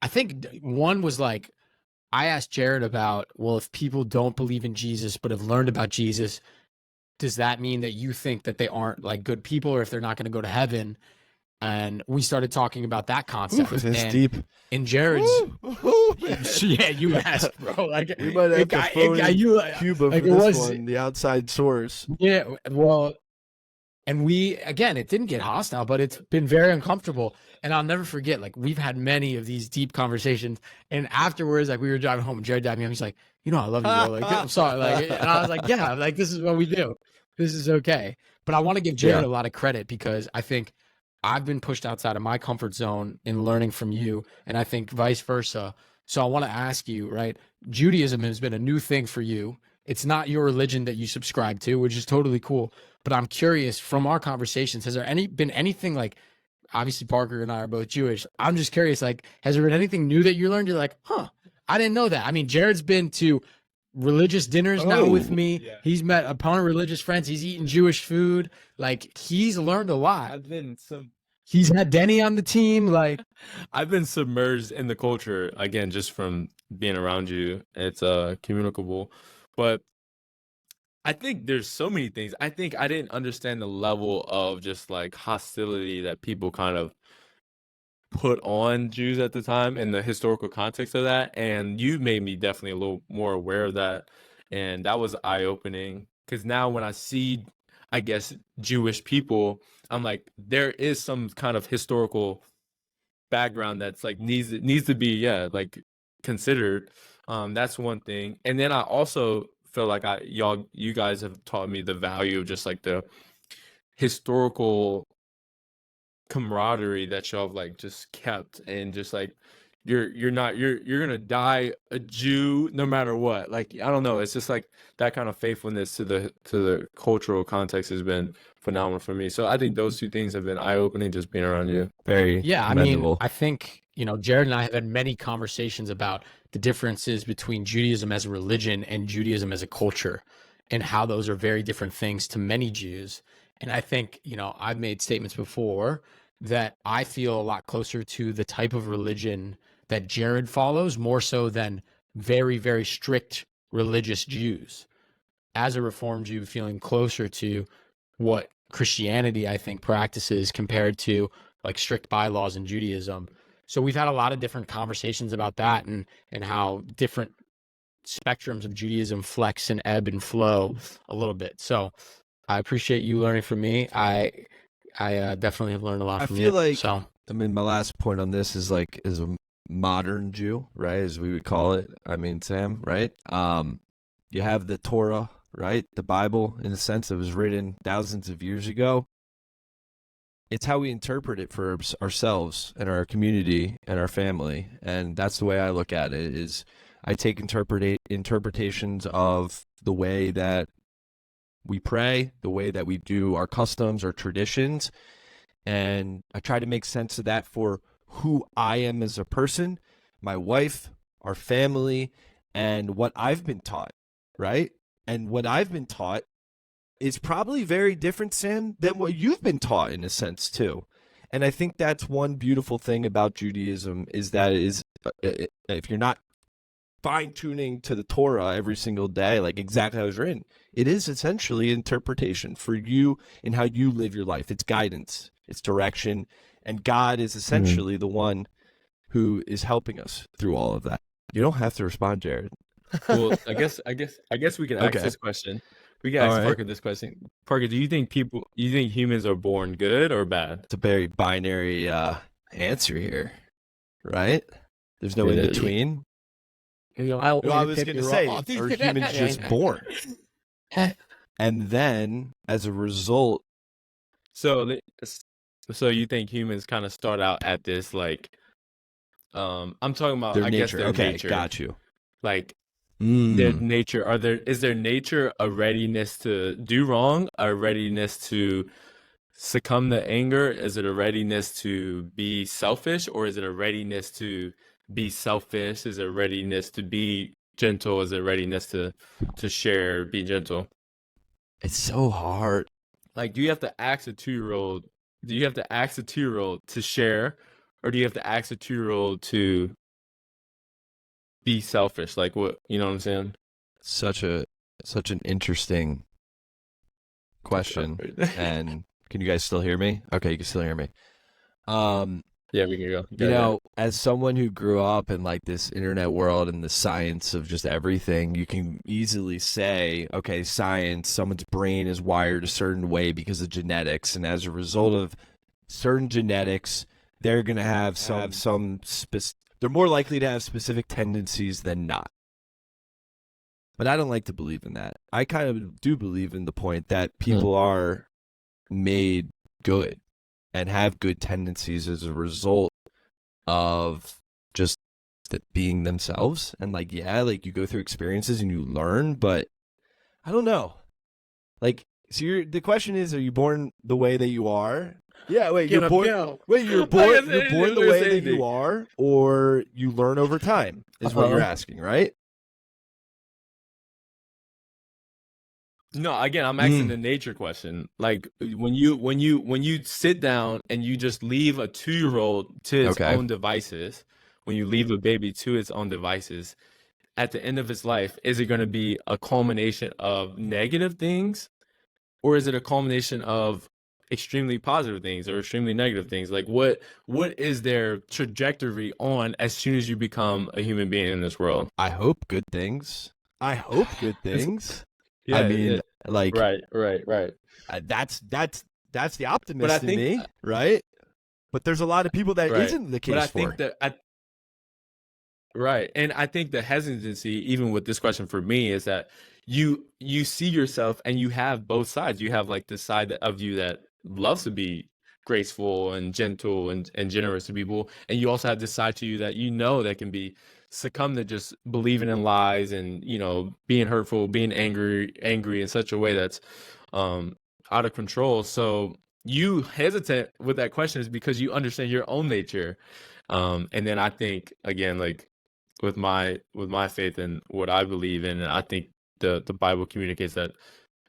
I think one was like, I asked Jared about, well, if people don't believe in Jesus but have learned about Jesus, does that mean that you think that they aren't like good people or if they're not going to go to heaven? And we started talking about that concept. Ooh, that's and deep. in Jared's, Ooh, man. yeah, you asked, bro. Like We might have to phone in Cuba like, for it this was, one, the outside source. yeah, well, and we, again, it didn't get hostile, but it's been very uncomfortable. And I'll never forget, like, we've had many of these deep conversations. And afterwards, like, we were driving home, and Jared dabbed me up. He's like, you know, I love you, bro. Like, I'm sorry. Like, and I was like, yeah, like, this is what we do. This is okay. But I want to give Jared a lot of credit because I think I've been pushed outside of my comfort zone in learning from you. And I think vice versa. So I want to ask you, right? Judaism has been a new thing for you. It's not your religion that you subscribe to, which is totally cool. But I'm curious from our conversations, has there been anything like, obviously Parker and I are both Jewish. I'm just curious, like, has there been anything new that you learned? You're like, huh, I didn't know that. I mean, Jared's been to religious dinners now with me. Yeah. He's met a ton of religious friends. He's eaten Jewish food. Like, he's learned a lot. He's had Denny on the team. Like, I've been submerged in the culture again just from being around you. It's communicable, but I think there's so many things. I think I didn't understand the level of just like hostility that people kind of put on Jews at the time and the historical context of that. And you made me definitely a little more aware of that. And that was eye-opening because now when I see, I guess, Jewish people, I'm like, there is some kind of historical background that's like needs to be like considered. That's one thing. And then I also feel like you guys have taught me the value of just like the historical camaraderie that y'all have like just kept, and just like you're gonna die a Jew no matter what. Like I don't know, it's just like that kind of faithfulness to the cultural context has been phenomenal for me. So I think those two things have been eye-opening just being around you. Very yeah, I commendable. mean, I think, you know, Jared and I have had many conversations about the differences between Judaism as a religion and Judaism as a culture and how those are very different things to many Jews. And I think, you know, I've made statements before that I feel a lot closer to the type of religion that Jared follows, more so than very, very strict religious Jews. As a Reformed Jew, feeling closer to what Christianity, I think, practices compared to like strict bylaws in Judaism. So we've had a lot of different conversations about that and how different spectrums of Judaism flex and ebb and flow a little bit. So I appreciate you learning from me. I definitely have learned a lot I from feel you. like, So I mean, my last point on this is like, is a modern Jew, right? As we would call it. I mean, Sam, right? You have the Torah, right? The Bible, in a sense, it was written thousands of years ago. It's how we interpret it for ourselves and our community and our family. And that's the way I look at it, is I take interpretations of the way that we pray, the way that we do our customs, our traditions, and I try to make sense of that for who I am as a person, my wife, our family, and what I've been taught, right? And what I've been taught is probably very different, Sam, than what you've been taught in a sense too. And I think that's one beautiful thing about Judaism, is that it is, if you're not fine-tuning to the Torah every single day, like exactly how it was written, it is essentially interpretation for you in how you live your life. It's guidance, it's direction, and God is essentially the one who is helping us through all of that. You don't have to respond, Jared. Well, I guess we can ask Okay. this question. We can All ask right. Parker this question. Parker, do you think humans are born good or bad? It's a very binary answer here, right? There's no It in is. between. I I was going to say, are humans just born? And then, as a result, So you think humans kind of start out at this like I'm talking about their I guess nature. their Okay, nature. got you. Like their Mm. nature is their nature a readiness to do wrong, a readiness to succumb to anger? Is it a readiness to be selfish, or is it a readiness to be selfish? Is it a readiness to be gentle? Is it a readiness to share, be gentle? It's so hard. Like, do you have to ask a 2-year-old? Do you have to ask a 2-year-old to share, or do you have to ask a 2-year-old to be selfish? Like, what, you know what I'm saying? Such an interesting question. And can you guys still hear me? Okay, you can still hear me. Yeah, we can go. You know, as someone who grew up in like this internet world and the science of just everything, you can easily say, okay, science, someone's brain is wired a certain way because of genetics, and as a result of certain genetics, they're going to have they're more likely to have specific tendencies than not. But I don't like to believe in that. I kind of do believe in the point that people are made good and have good tendencies as a result of just being themselves. And like, yeah, like you go through experiences and you learn, but I don't know. Like, so the question is, are you born the way that you are? Yeah, wait, you're born the way that you are, or you learn over time is what you're asking, right? No, again, I'm asking the nature question. Like when you sit down and you just leave a 2-year-old to its own devices, when you leave a baby to its own devices, at the end of its life, is it going to be a culmination of negative things, or is it a culmination of extremely positive things or extremely negative things? Like what is their trajectory on as soon as you become a human being in this world? I hope good things. Yeah, I mean, like, right. that's the optimist But I in think me, right? But there's a lot of people that right. not the case But I for. think that right, and I think the hesitancy, even with this question for me, is that you see yourself and you have both sides. You have like the side of you that loves to be graceful and gentle and generous to people, and you also have this side to you that that can be succumb to just believing in lies and being hurtful, being angry in such a way that's out of control. So you hesitate with that question is because you understand your own nature, and then I think again, like with my faith and what I believe in, I think the Bible communicates that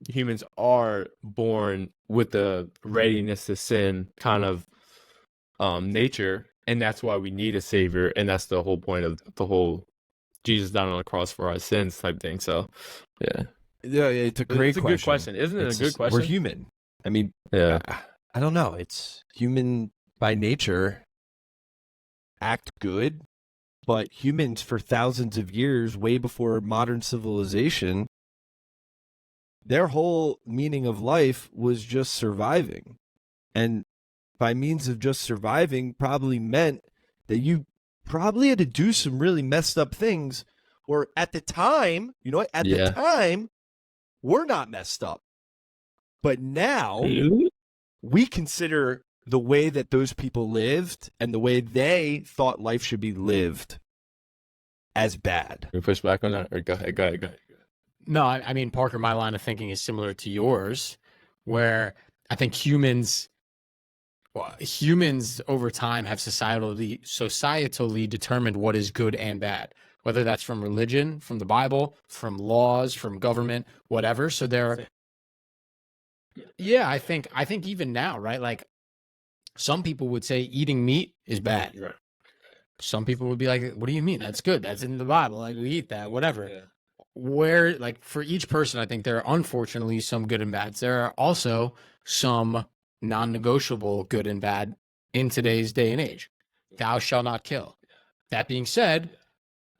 humans are born with the readiness to sin kind of nature, and that's why we need a savior, and that's the whole point of the whole Jesus down on the cross for our sins type thing. So, yeah, it's a great it's a good question, isn't it? It's a good just- question. We're human. I mean, Yeah, I don't know. It's human by nature act good, but humans for thousands of years, way before modern civilization, their whole meaning of life was just surviving. And by means of just surviving probably meant that you probably had to do some really messed up things, or at the time, you know what? At the time, we're not messed up. But now we consider the way that those people lived and the way they thought life should be lived as bad. Can we push back on that? Or go ahead. No, I mean, Parker, my line of thinking is similar to yours, where I think humans over time have societally determined what is good and bad, whether that's from religion, from the Bible, from laws, from government, whatever. So I think even now, right? Like some people would say eating meat is bad. Right. Some people would be like, what do you mean? That's good. That's in the Bible. Like we eat that, whatever. Yeah. Where, like, for each person, I think there are unfortunately some good and bads. There are also some non-negotiable good and bad in today's day and age. Thou shalt not kill. That being said,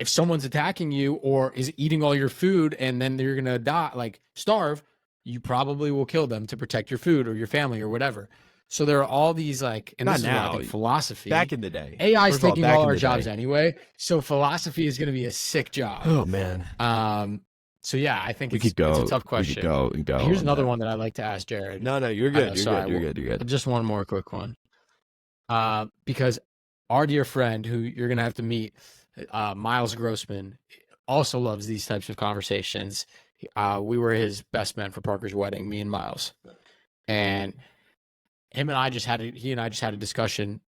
if someone's attacking you or is eating all your food and then they're gonna die, like starve, you probably will kill them to protect your food or your family or whatever. So there are all these, like, and Not this is now. what I think philosophy. Back in the day. AI is First of all, taking back all in our the jobs day. anyway. So philosophy is going to be a sick job. Oh, man. So yeah, I think We it's could go. a tough question. We could go and go. Here's on another that. one that I'd like to ask Jared. No, you're I good. know, You're sorry. good. You're good. Just one more quick one. Because our dear friend who you're going to have to meet, Miles Grossman, also loves these types of conversations. We were his best men for Parker's wedding, me and Miles. And he and I just had a discussion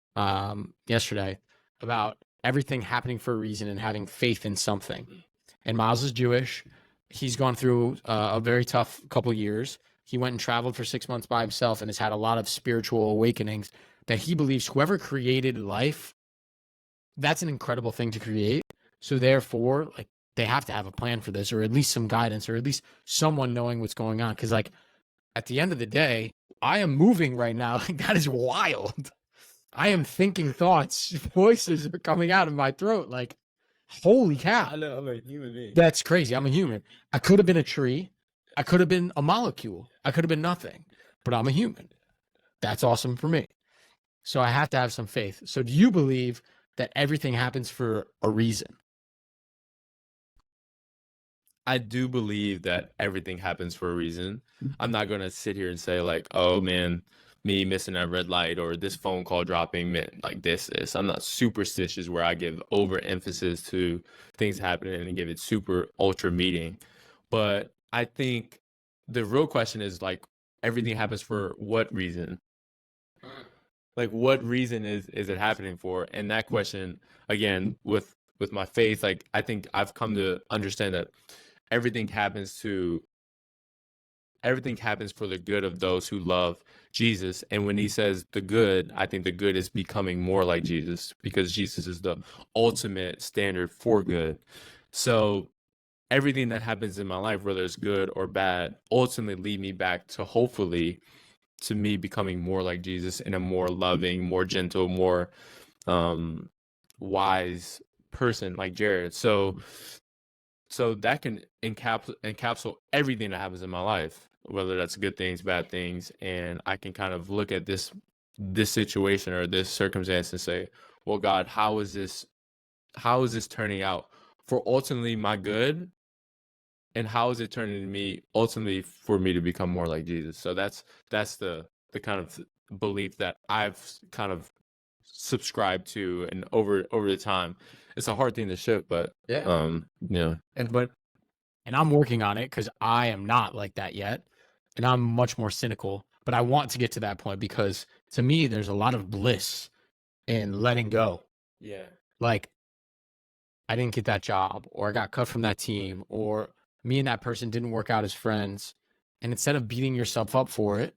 yesterday about everything happening for a reason and having faith in something. And Miles is Jewish. He's gone through a very tough couple years. He went and traveled for 6 months by himself and has had a lot of spiritual awakenings that he believes whoever created life, that's an incredible thing to create. So therefore, like, they have to have a plan for this, or at least some guidance, or at least someone knowing what's going on. Because, like, at the end of the day, I am moving right now. Like, that is wild. I am thinking thoughts. Voices are coming out of my throat. Like, holy cow. I know, I'm a human being. That's crazy. I'm a human. I could have been a tree. I could have been a molecule. I could have been nothing. But I'm a human. That's awesome for me. So I have to have some faith. So do you believe that everything happens for a reason? I do believe that everything happens for a reason. I'm not going to sit here and say, like, oh man, me missing that red light or this phone call dropping meant like this. I'm not superstitious where I give overemphasis to things happening and give it super ultra meaning. But I think the real question is, like, everything happens for what reason? Like, what reason is it happening for? And that question, again, with my faith, like, I think I've come to understand that everything happens for the good of those who love Jesus. And when he says the good, I think the good is becoming more like Jesus, because Jesus is the ultimate standard for good. So everything that happens in my life, whether it's good or bad, ultimately lead me back to, hopefully, to me becoming more like Jesus and a more loving, more gentle, more wise person like Jared. So that can encapsulate everything that happens in my life, whether that's good things, bad things. And I can kind of look at this situation or this circumstance and say, well, God, how is this turning out for ultimately my good? And how is it turning to me ultimately for me to become more like Jesus? So that's the kind of belief that I've kind of subscribed to, and over the time. It's a hard thing to shift, but yeah. And I'm working on it, because I am not like that yet, and I'm much more cynical. But I want to get to that point, because to me, there's a lot of bliss in letting go. Yeah. Like, I didn't get that job, or I got cut from that team, or me and that person didn't work out as friends. And instead of beating yourself up for it,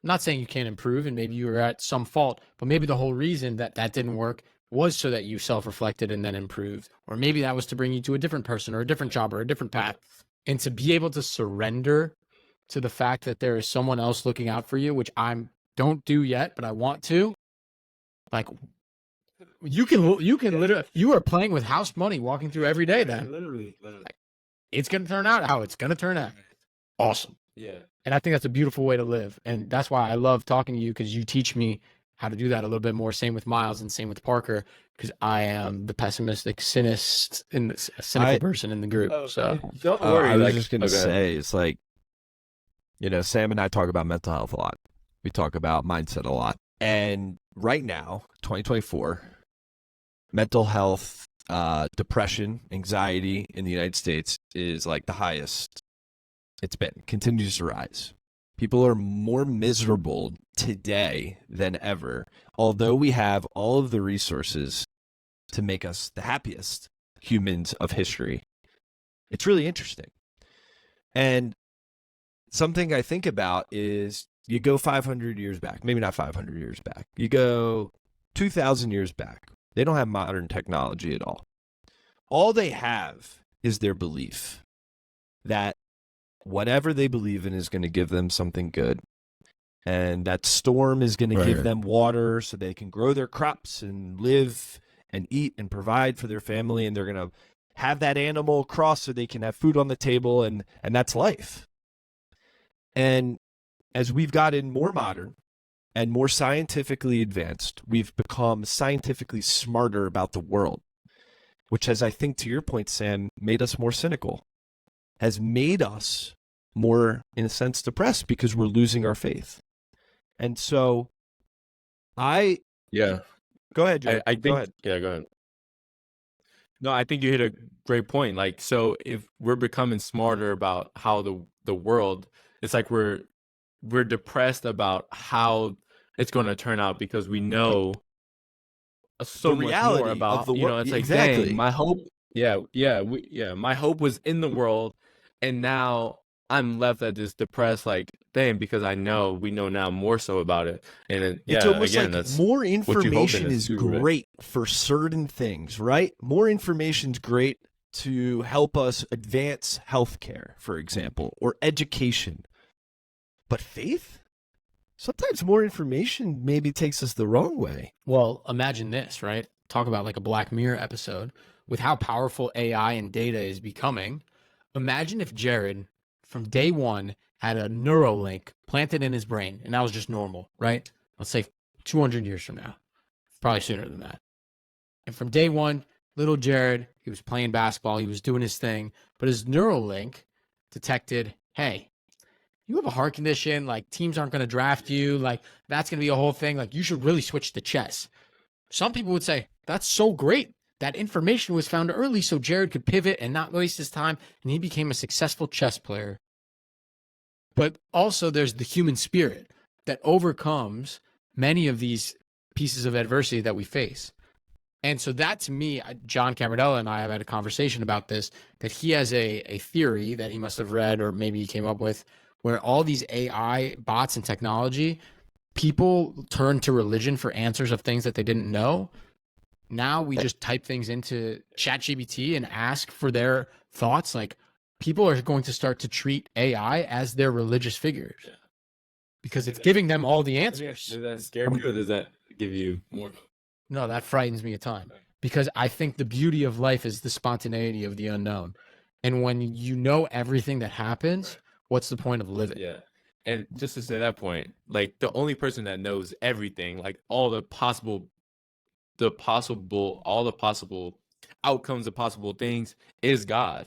I'm not saying you can't improve and maybe you were at some fault, but maybe the whole reason that didn't work was so that you self-reflected and then improved. Or maybe that was to bring you to a different person or a different job or a different path. And to be able to surrender to the fact that there is someone else looking out for you, which don't do yet, but I want to. Like, you can literally, you are playing with house money walking through every day then. Literally. Like, it's going to turn out how it's going to turn out. Awesome. Yeah. And I think that's a beautiful way to live. And that's why I love talking to you, because you teach me how to do that a little bit more. Same with Miles and same with Parker, because I am the pessimistic, cynical person in the group. So don't worry. I was just going to say, it's like, Sam and I talk about mental health a lot. We talk about mindset a lot. And right now, 2024, mental health, depression, anxiety in the United States is like the highest it's been, continues to rise. People are more miserable today than ever, although we have all of the resources to make us the happiest humans of history. It's really interesting. And something I think about is you go 500 years back, maybe not 500 years back. You go 2,000 years back. They don't have modern technology at all. All they have is their belief that whatever they believe in is going to give them something good. And that storm is going to give them water so they can grow their crops and live and eat and provide for their family. And they're going to have that animal cross so they can have food on the table. And that's life. And as we've gotten more modern and more scientifically advanced, we've become scientifically smarter about the world, which has, I think, to your point, Sam, made us more cynical, has made us more, in a sense, depressed because we're losing our faith. And so go ahead, Joe. I think, go ahead. Yeah, go ahead. No, I think you hit a great point. Like, so if we're becoming smarter about how the world, it's like we're depressed about how it's going to turn out because we know so The much reality more about of the you know, world. it's like, Exactly. dang, my hope, my hope was in the world, and now I'm left at this depressed, like, dang, because we know now more so about it, and It's almost again, like that's more what you hope information in is too, right? great for certain things, right? More information is great to help us advance healthcare, for example, or education. But faith? Sometimes more information maybe takes us the wrong way. well, imagine this, right? Talk about like a Black Mirror episode with how powerful AI and data is becoming. Imagine if Jared, from day one, had a Neuralink planted in his brain, and that was just normal, right? Let's say 200 years from now, probably sooner than that. And from day one, little Jared, he was playing basketball, he was doing his thing, but his Neuralink detected, hey, you have a heart condition, like teams aren't going to draft you, like that's going to be a whole thing, like you should really switch to chess. Some people would say, that's so great. That information was found early so Jared could pivot and not waste his time, and he became a successful chess player. But also there's the human spirit that overcomes many of these pieces of adversity that we face. And so that, to me, John Camaradella and I have had a conversation about this, that he has a theory that he must have read or maybe he came up with, where all these AI bots and technology, people turn to religion for answers of things that they didn't know. Now we just type things into ChatGPT and ask for their thoughts. Like, people are going to start to treat AI as their religious figures because it's giving them all the answers. Does that scare you, or does that give you more? No, that frightens me a ton because I think the beauty of life is the spontaneity of the unknown. And when you know everything that happens, what's the point of living? Yeah. And just to say that point, like the only person that knows everything, like all the possible outcomes of possible things is God,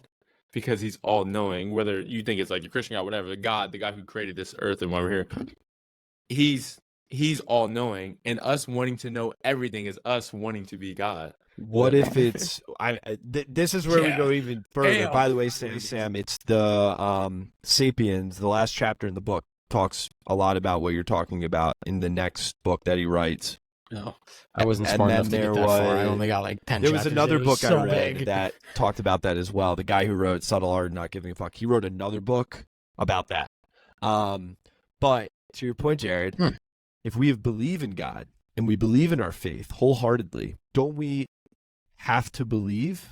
because he's all knowing. Whether you think it's like a Christian God, whatever, God, the guy who created this earth and why we're here, he's all knowing, and us wanting to know everything is us wanting to be God. What if it's this is where we go even further. Damn. By the way, Sam, it's the Sapiens, the last chapter in the book, talks a lot about what you're talking about in the next book that he writes. No, I wasn't And smart then enough to there get that far. I was- only got like 10 There was chapters. another It book so I read big. that talked about that as well. The guy who wrote Subtle Art of Not Giving a Fuck, he wrote another book about that. But to your point, Jared, Hmm. if we believe in God and we believe in our faith wholeheartedly, don't we have to believe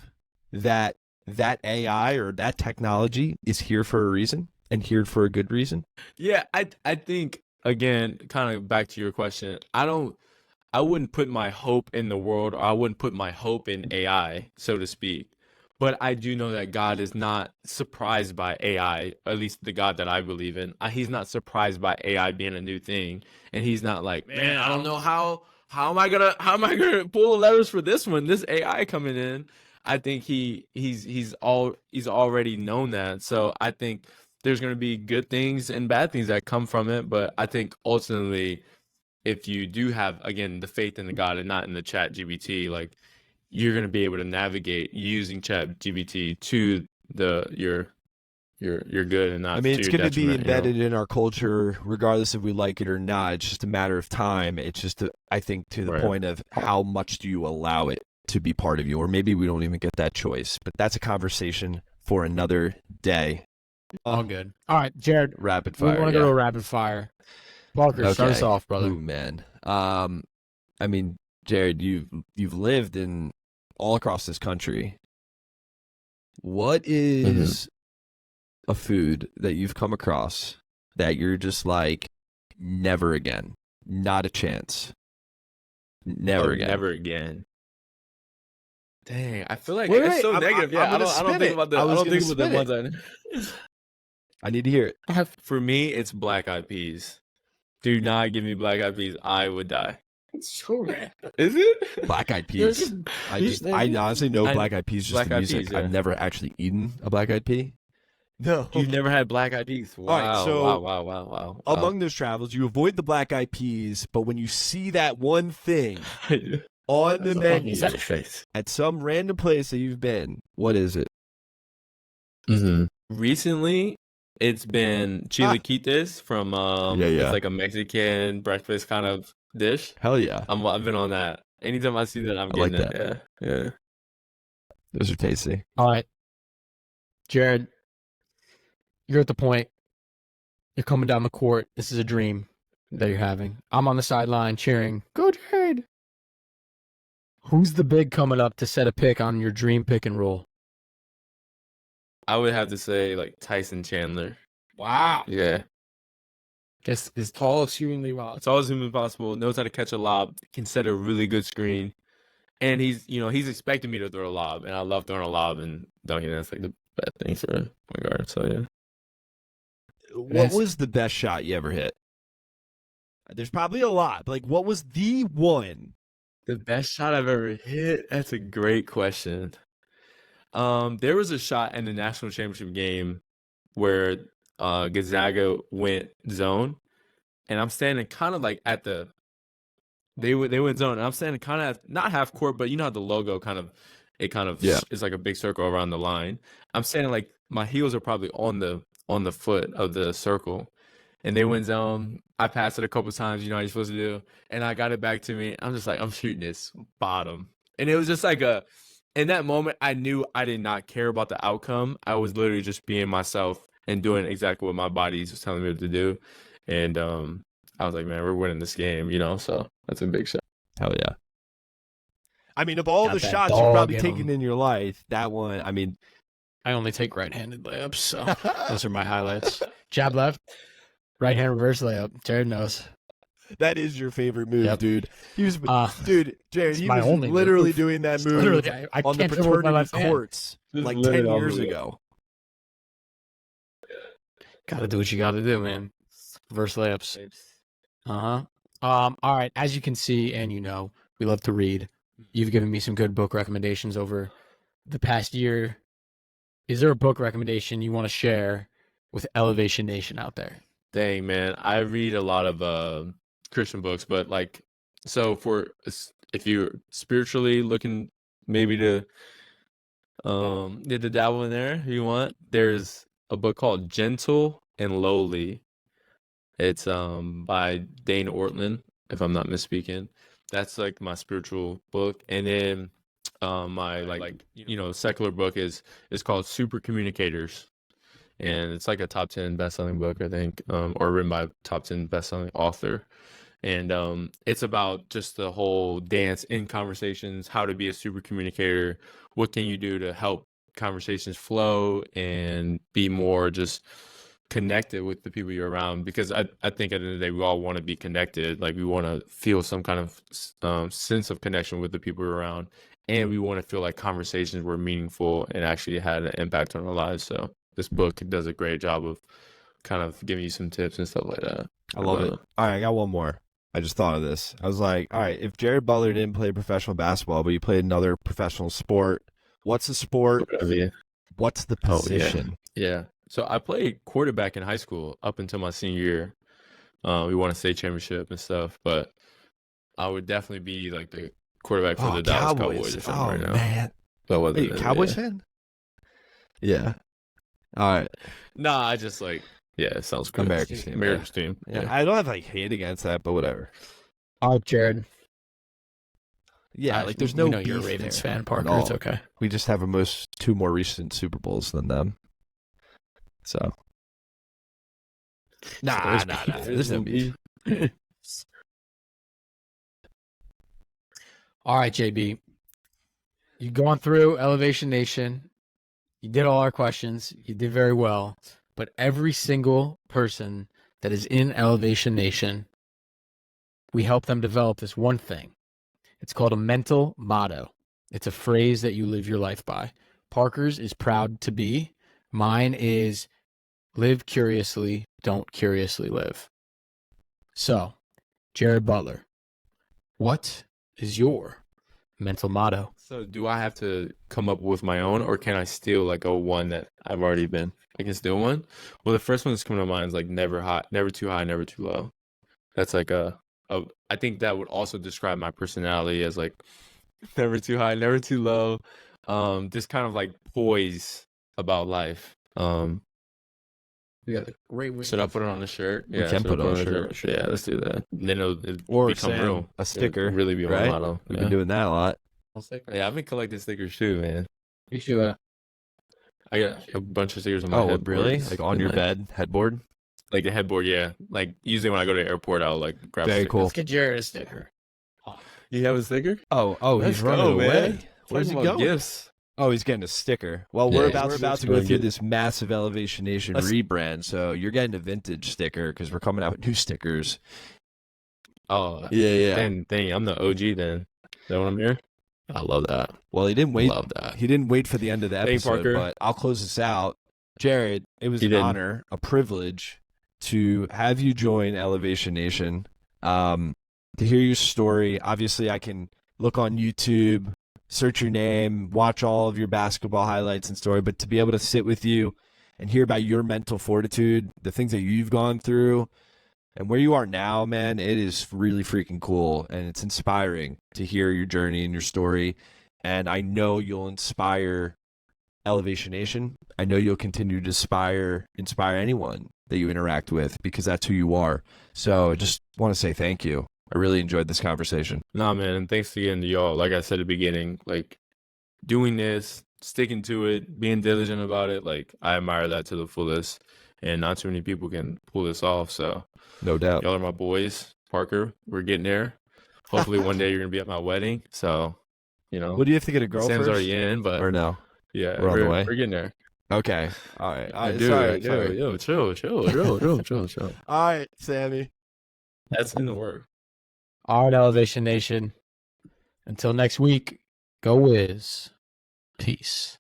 that that AI or that technology is here for a reason and here for a good reason? Yeah, I think again, kind of back to your question. I wouldn't put my hope in the world, or I wouldn't put my hope in AI, so to speak. But I do know that God is not surprised by AI, at least the God that I believe in. He's not surprised by AI being a new thing, and he's not like, man, I don't know how am I gonna pull the levers for this one, this AI coming in. I think he's already known that. So I think there's gonna be good things and bad things that come from it. But I think ultimately, if you do have, again, the faith in the God and not in the chat GBT, like, you're going to be able to navigate using chat GBT to your good and not I mean, to it's your going to be detriment, embedded in our culture, regardless if we like it or not. It's just a matter of time. It's just, I think, to the Right. point of how much do you allow it to be part of you, or maybe we don't even get that choice. But that's a conversation for another day. All good. All right, Jared, Rapid we fire. want to go to a rapid fire. Parker, start us off, brother. Ooh, man. I mean, Jared, you've lived in all across this country. What is a food that you've come across that you're just like, never again, not a chance, never again, never again? Dang, I feel like Wait, it's so I'm negative. gonna I don't spin think it. about the I I was don't gonna think about the spin ones I need to hear it. For me, it's black eyed peas. Do not give me black eyed peas. I would die. Sure. Is it? Black eyed peas. I honestly know black eyed peas just Black the eyed music. peas, yeah. I've never actually eaten a black eyed pea. No. You've never had black eyed peas? Wow, All right, so wow. among those travels, you avoid the black eyed peas, but when you see that one thing on the menu at some random place that you've been, what is it? Recently, it's been chilaquiles from it's like a Mexican breakfast kind of dish. Hell yeah. I've been on that. Anytime I see that, I'm I like getting it. Yeah. Those are tasty. All right, Jared, you're at the point. You're coming down the court. This is a dream that you're having. I'm on the sideline cheering. Go, Jared. Who's the big coming up to set a pick on your dream pick and roll? I would have to say like Tyson Chandler. Wow. Yeah. Just as tall as humanly possible. It's always humanly possible. Knows how to catch a lob. Can set a really good screen. And he's expecting me to throw a lob, and I love throwing a lob and dunking. That's like the best thing for a point guard. So yeah. What was the best shot you ever hit? There's probably a lot. But like, what was the one? The best shot I've ever hit? That's a great question. There was a shot in the national championship game where Gonzaga went zone, and I'm standing kind of like at the. They went zone, and I'm standing kind of not half court, but you know how the logo kind of is like a big circle around the line. I'm standing like my heels are probably on the foot of the circle, and they went zone. I passed it a couple times, you know how you're supposed to do, and I got it back to me. I'm just like, I'm shooting this bottom, and it was just like in that moment, I knew I did not care about the outcome. I was literally just being myself and doing exactly what my body was telling me to do, and I was like, man, we're winning this game, you know. So that's a big shot. Hell yeah. I mean, of all the shots you've probably taken in your life, that one, I mean, I only take right-handed layups, so those are my highlights. Jab left, right-hand reverse layup. Jared knows. That is your favorite move, dude. He was, Jared, he my was only literally move. doing that move Literally, I on the can't dribble with my fraternity left hand. courts like literally 10 all years the way. ago. Gotta do what you gotta do, man. Reverse layups. All right. As you can see, and you know, we love to read. You've given me some good book recommendations over the past year. Is there a book recommendation you want to share with Elevation Nation out there? Dang, man, I read a lot of Christian books, but like, so if you're spiritually looking maybe to dabble in there, if you want, there's a book called Gentle and Lowly. It's by Dane Ortland, if I'm not misspeaking. That's like my spiritual book, and then my secular book is called Super Communicators, and it's like a top 10 best-selling book, I think, or written by a top 10 best-selling author. And it's about just the whole dance in conversations, how to be a super communicator, what can you do to help conversations flow and be more just connected with the people you're around. Because I think at the end of the day, we all want to be connected. Like we want to feel some kind of sense of connection with the people we're around. And we want to feel like conversations were meaningful and actually had an impact on our lives. So this book does a great job of kind of giving you some tips and stuff like that. I love it. All right, I got one more. I just thought of this. I was like, all right, if Jared Butler didn't play professional basketball, but he played another professional sport, what's the sport? What's the position? Yeah. So I played quarterback in high school up until my senior year. We won a state championship and stuff, but I would definitely be like the quarterback for the Dallas Cowboys or something right now. Man. But Wait, Cowboys fan? Yeah. All right. Nah, I just like, yeah, it sounds good. America's team. Yeah. I don't have like hate against that, but whatever. All right, Jared. Yeah, like there's no you're a Ravens fan, Parker. It's okay. We just have two more recent Super Bowls than them. So. Nah. There's no beef. All right, JB. You've gone through Elevation Nation. You did all our questions. You did very well. But every single person that is in Elevation Nation, we help them develop this one thing. It's called a mental motto. It's a phrase that you live your life by. Parker's is proud to be. Mine is live curiously, don't curiously live. So, Jared Butler, what is your mental motto? So do I have to come up with my own, or can I steal like a one that I've already been? I can steal one? Well, the first one that's coming to mind is like never too high, never too low. That's like I think that would also describe my personality as like never too high, never too low. Just kind of like poise about life. You got a great win. Should I put it on the shirt? We can put it on a shirt. Yeah, let's do that. Then it'll Or become real. A sticker. It'll really be right? my motto. We've been doing that a lot. Yeah, I've been collecting stickers too, man. You should. I got a bunch of stickers on my Oh, headboard. really? Like on your bed, headboard? Like the headboard, yeah. Like usually when I go to the airport, I'll like grab. Very a sticker. cool. Let's get Jared a sticker. You have a sticker? Oh, Let's he's go, running away. man. Where's he Talking about going? Gifts. Oh, he's getting a sticker. Well, Yeah, we're we're about to going go to through get- this massive Elevation Nation rebrand, so you're getting a vintage sticker because we're coming out with new stickers. Oh, Yeah. Dang, I'm the OG then. Is that what I'm here? I love that. Well, he didn't wait. Love that. He didn't wait for the end of the Thanks, episode, Parker. but I'll close this out. Jared, it was You an did. honor, a privilege to have you join Elevation Nation. To hear your story, obviously I can look on YouTube, search your name, watch all of your basketball highlights and story, but to be able to sit with you and hear about your mental fortitude, the things that you've gone through, and where you are now, man, it is really freaking cool, and it's inspiring to hear your journey and your story, and I know you'll inspire Elevation Nation. I know you'll continue to inspire anyone that you interact with because that's who you are. So I just want to say thank you. I really enjoyed this conversation. Nah, man, and thanks again to y'all. Like I said at the beginning, like doing this, sticking to it, being diligent about it, like I admire that to the fullest. And not too many people can pull this off. So No doubt. y'all are my boys. Parker, we're getting there. Hopefully one day you're gonna be at my wedding. So, you know, Well, do you have to get a girl Sam's first? already in, but Or no? yeah, we're on the way? We're getting there. Okay. All right. Dude, Sorry. yo, chill. All right, Sammy. That's in the word. All right, Elevation Nation. Until next week, go Wiz. Peace.